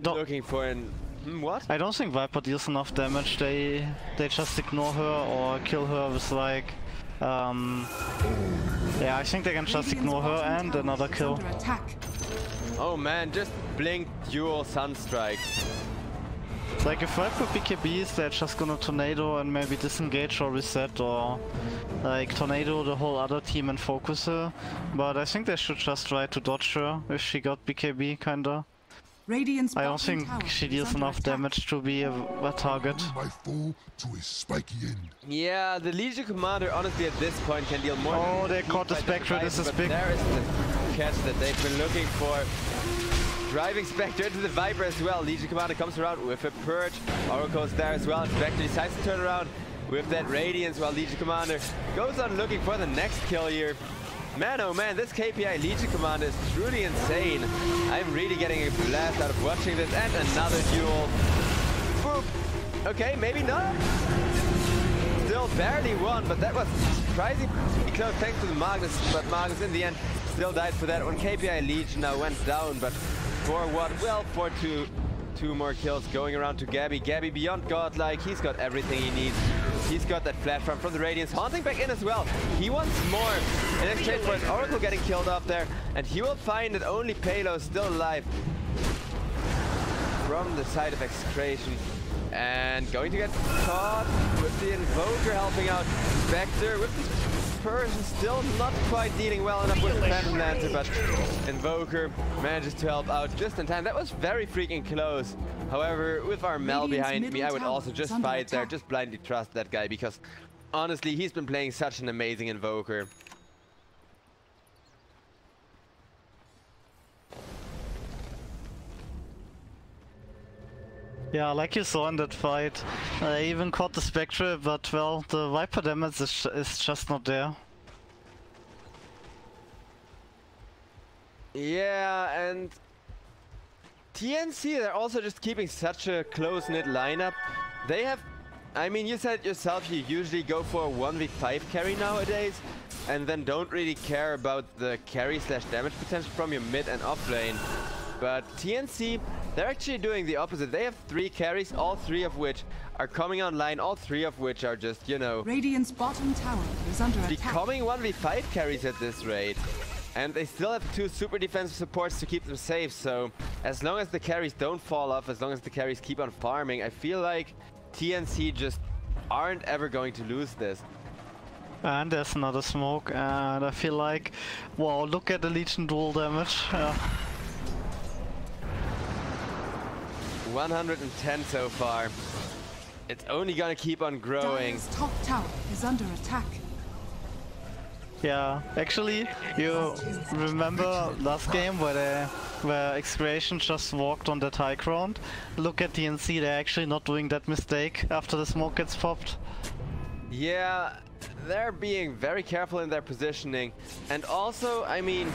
looking for an... what? I don't think Viper deals enough damage. They just ignore her or kill her with like... yeah, I think they can just ignore her and another kill. Oh man, just blink dual Sunstrike. Like if Viper BKBs, they're just gonna Tornado and maybe disengage or reset, or like Tornado the whole other team and focus her. But I think they should just try to dodge her if she got BKB kinda. I don't think she deals enough damage to be a target. Yeah, the Legion Commander honestly at this point can deal more. Oh, they caught the Spectre, this is big. There is the catch that they've been looking for. Driving Spectre into the Viper as well. Legion Commander comes around with a Purge. Oracle's there as well. Spectre decides to turn around with that Radiance while Legion Commander goes on looking for the next kill here. Man, oh man, this KPI Legion Commander is truly insane. I'm really getting a blast out of watching this. And another duel. Boop. Okay, maybe not. Still barely won, but that was surprisingly close thanks to the Magnus. But Magnus in the end still died for that one. KPI Legion now went down, but for what? Well, for two more kills going around to Gabby. Gabby beyond godlike. He's got everything he needs. He's got that flash from the Radiance. Haunting back in as well. He wants more in exchange for his Oracle getting killed off there. And he will find that only Palo is still alive from the side of Execration. And going to get caught with the Invoker helping out. Spectre with the Persian still not quite dealing well enough with the Phantom Lancer, but Invoker manages to help out just in time. That was very freaking close. However, with our Mel behind me, I would also just fight there, just blindly trust that guy, because honestly, he's been playing such an amazing Invoker. Yeah, like you saw in that fight, I even caught the Spectre, but well, the Viper damage is just not there. Yeah, and TNC, they're also just keeping such a close-knit lineup. They have, I mean, you said yourself, you usually go for a 1v5 carry nowadays, and then don't really care about the carry/damage potential from your mid and off lane. But TNC, they're actually doing the opposite. They have 3 carries, all 3 of which are coming online, all 3 of which are just, you know, Radiant's bottom tower is under attack. becoming 1v5 carries at this rate. And they still have 2 super defensive supports to keep them safe, so as long as the carries don't fall off, as long as the carries keep on farming, I feel like TNC just aren't ever going to lose this. And there's another smoke, and I feel like, wow, look at the Legion dual damage. 110 so far. It's only gonna keep on growing. Dire's top tower is under attack. Yeah, actually, you remember last game where Execration just walked on that high ground? Look at TNC, they're actually not doing that mistake after the smoke gets popped. Yeah, they're being very careful in their positioning. And also, I mean,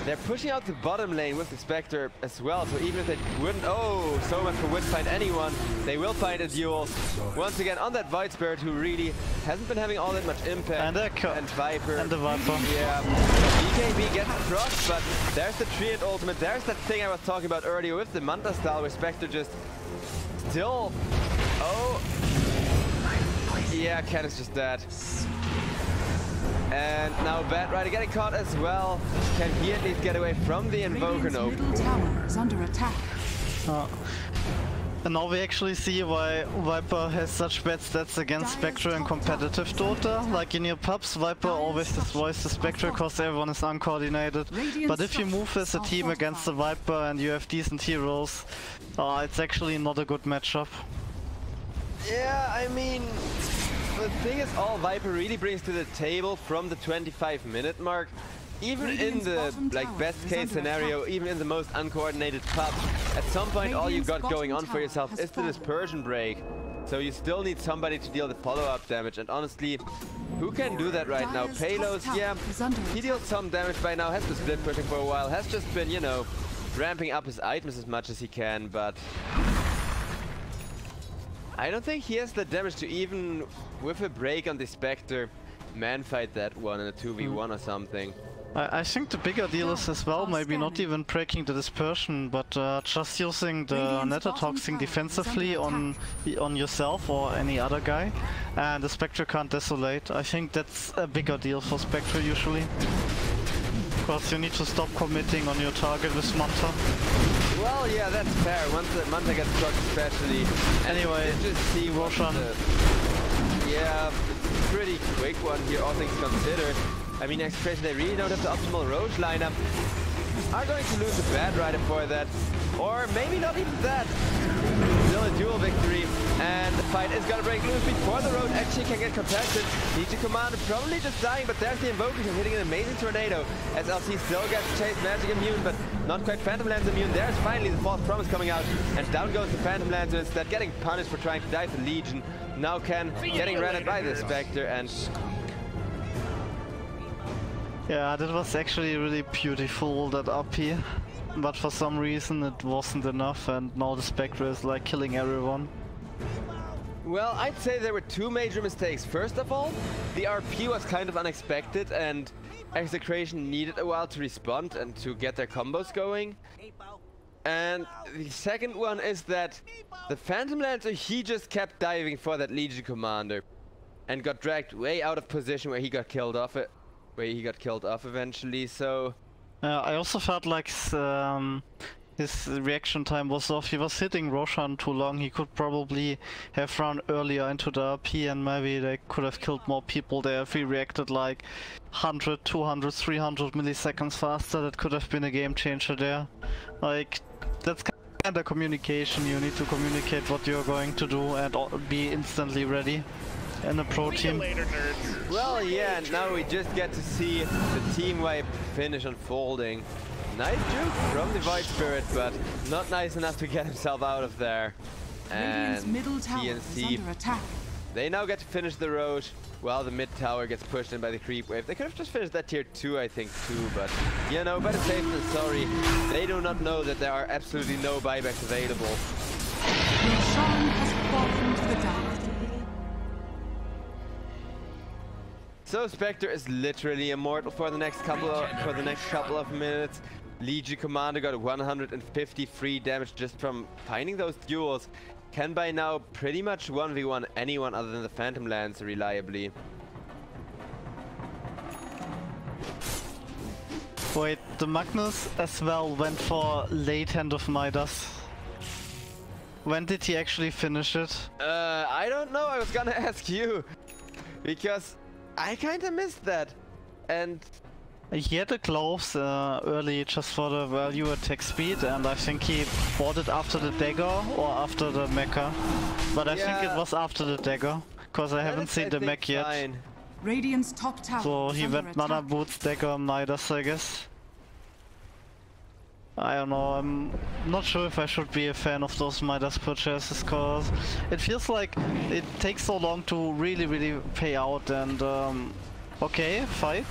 they're pushing out the bottom lane with the Spectre as well, so even if they wouldn't, oh, so much for wouldn't find anyone, they will find a duel. Once again, on that Void Spirit, who really hasn't been having all that much impact. And Viper. And the Viper. Yeah, BKB gets crushed, but there's the Treant ultimate, there's that thing I was talking about earlier with the Manta style, where Spectre just still, oh, yeah, Ken is just dead. And now Bad Rider getting caught as well. Can he at least get away from the Invoker? No. Middle tower is under attack. And now we actually see why Viper has such bad stats against Spectre in competitive Dota. Like in your pubs, Viper always destroys the Spectre because everyone is uncoordinated. But if you move as a team against the Viper and you have decent heroes, it's actually not a good matchup. Yeah, I mean, the thing is, all Viper really brings to the table from the 25-minute mark, even in the best case scenario, even in the most uncoordinated pub, at some point all you've got going on for yourself is the dispersion break. So you still need somebody to deal the follow-up damage, and honestly, who can do that right now? Palos, yeah, he deals some damage by now, has been split pushing for a while, has just been, you know, ramping up his items as much as he can, but I don't think he has the damage to even, with a break on the Spectre, man-fight that one in a 2v1 or something. I think the bigger deal is as well, maybe not even breaking the dispersion, but just using the Netatoxin defensively on yourself or any other guy, and the Spectre can't desolate. I think that's a bigger deal for Spectre usually. Because you need to stop committing on your target with Manta. Well, yeah, that's fair. Once the Manta gets struck especially. Anyway, just see Roshan. Yeah, it's a pretty quick one here, all things considered. I mean, Execration, they really don't have the optimal Roche lineup. Are going to lose a Bad Rider for that. Or maybe not even that. Still a dual victory, and the fight is gonna break loose before the Road actually can get contested. Legion Commander probably just dying, but there's the Invoker hitting an amazing tornado. SLC still gets Chase Magic immune, but not quite Phantom Lance immune. There's finally the False Promise coming out, and down goes the Phantom Lance instead, getting punished for trying to dive the Legion. Now Ken getting ran by the Spectre, and yeah, that was actually really beautiful, that RP. But for some reason it wasn't enough, and now the Spectre is like killing everyone. Well, I'd say there were 2 major mistakes. First of all, the RP was kind of unexpected, and Execration needed a while to respond and to get their combos going. And the second one is that the Phantom Lancer, he just kept diving for that Legion Commander and got dragged way out of position where he got killed off eventually, so I also felt like his reaction time was off. He was hitting Roshan too long. He could probably have run earlier into the RP, and maybe they could have killed more people there if he reacted like 100, 200, 300 milliseconds faster. That could have been a game changer there. Like, that's kind of communication. You need to communicate what you're going to do and be instantly ready. And a pro team. Well, yeah, and now we just get to see the team wipe finish unfolding. Nice juke from the Void Spirit, but not nice enough to get himself out of there. And Middle tower is TNC, under attack. They now get to finish the Roche while the mid tower gets pushed in by the creep wave. They could have just finished that tier 2, I think, too, but, you know, better safe than sorry. They do not know that there are absolutely no buybacks available. Roshan has fallen to the tower. So Spectre is literally immortal for the next couple of minutes. Legion Commander got 150 free damage just from finding those duels. Can by now pretty much 1v1 anyone other than the Phantom Lancer reliably. Wait, the Magnus as well went for late hand of Midas. When did he actually finish it? I don't know, I was gonna ask you. Because I kinda missed that. And he had the gloves early just for the value attack speed, and I think he bought it after the dagger or after the mecha. But I think it was after the dagger, because I haven't seen the mech yet. Radiant's top tower. So he went Mana Boots, dagger, Midas, I guess. I don't know, I'm not sure if I should be a fan of those Midas purchases, cause it feels like it takes so long to really pay out, and okay, fight.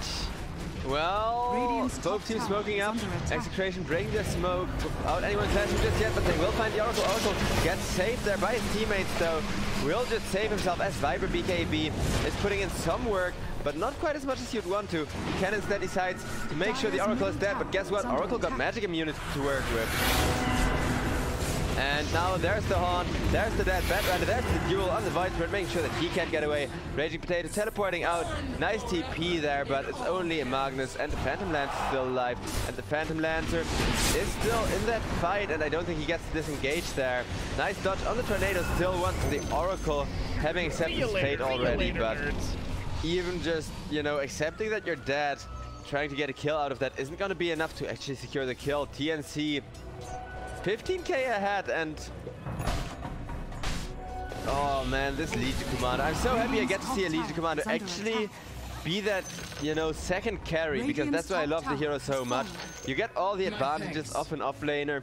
Well, both teams smoking up. Execration breaking their smoke without anyone clashing just yet, but they will find the Oracle. Oracle gets saved there by his teammates though. Will just save himself as Viper BKB is putting in some work, but not quite as much as you'd want to. Ken instead decides to make sure the Oracle is dead, but guess what? Oracle got magic immunity to work with. And now there's the Haunt, there's the dead Batrider, there's the duel on the Void Spirit, making sure that he can't get away. Raging Potato teleporting out, nice TP there, but it's only a Magnus, and the Phantom Lancer is still alive. And the Phantom Lancer is still in that fight, and I don't think he gets disengaged there. Nice dodge on the Tornado, still wants the Oracle, having accepted his fate already, but even just, you know, accepting that you're dead, trying to get a kill out of that isn't gonna be enough to actually secure the kill. TNC 15k ahead, and oh man, this Legion Commander. I'm so happy I get to see a Legion Commander actually be that, you know, second carry, because that's why I love the hero so much. You get all the advantages of an offlaner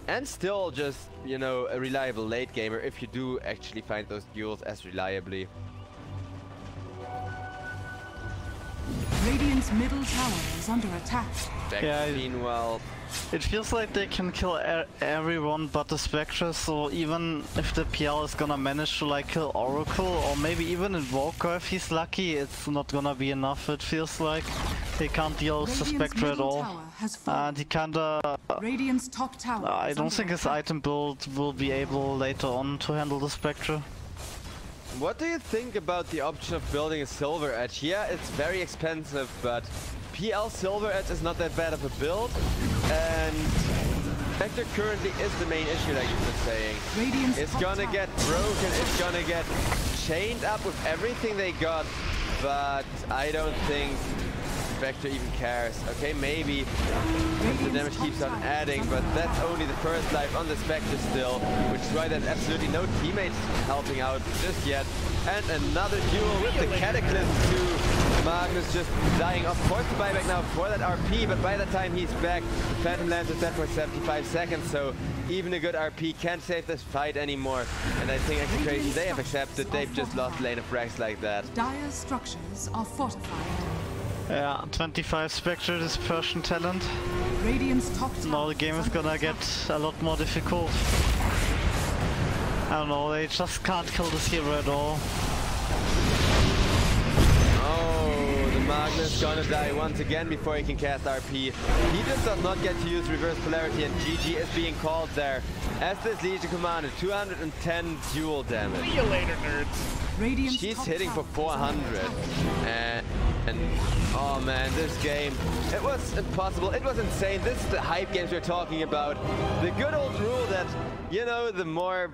and still just, you know, a reliable late gamer if you do actually find those duels as reliably. Radiant's middle tower is under attack. Meanwhile, it feels like they can kill everyone but the Spectre, so even if the PL is gonna manage to like kill Oracle or maybe even Invoker if he's lucky, it's not gonna be enough, it feels like. He can't deal with the Spectre at all. And he kinda... Radiant's top tower I don't think his item build will be able later on to handle the Spectre. What do you think about the option of building a Silver Edge? Yeah, it's very expensive, but PL Silver Edge is not that bad of a build, and Spectre currently is the main issue, like you've been saying. It's gonna get broken, it's gonna get chained up with everything they got, but I don't think Spectre even cares. Okay, maybe the damage keeps on adding, but that's only the first life on the Spectre still, which is why there's absolutely no teammates helping out just yet. And another duel with the Cataclysm too. Magnus just dying. Of course the buyback now for that RP, but by the time he's back, the Phantom Lancer is dead for 75 seconds, so even a good RP can't save this fight anymore. And I think Execration, they have accepted they've just lost lane of frags like that. Dire structures are fortified. Yeah, 25 Spectre dispersion talent. Radiant's top tower. Now the game is gonna get a lot more difficult. I don't know, they just can't kill this hero at all. Oh, the Magnus gonna die once again before he can cast RP. He just does not get to use reverse polarity, and GG is being called there. As this Legion Commander, 210 duel damage. See you later, nerds. She's hitting for 400. And oh man, this game, it was impossible, it was insane. This is the hype games we're talking about. The good old rule that, you know, the more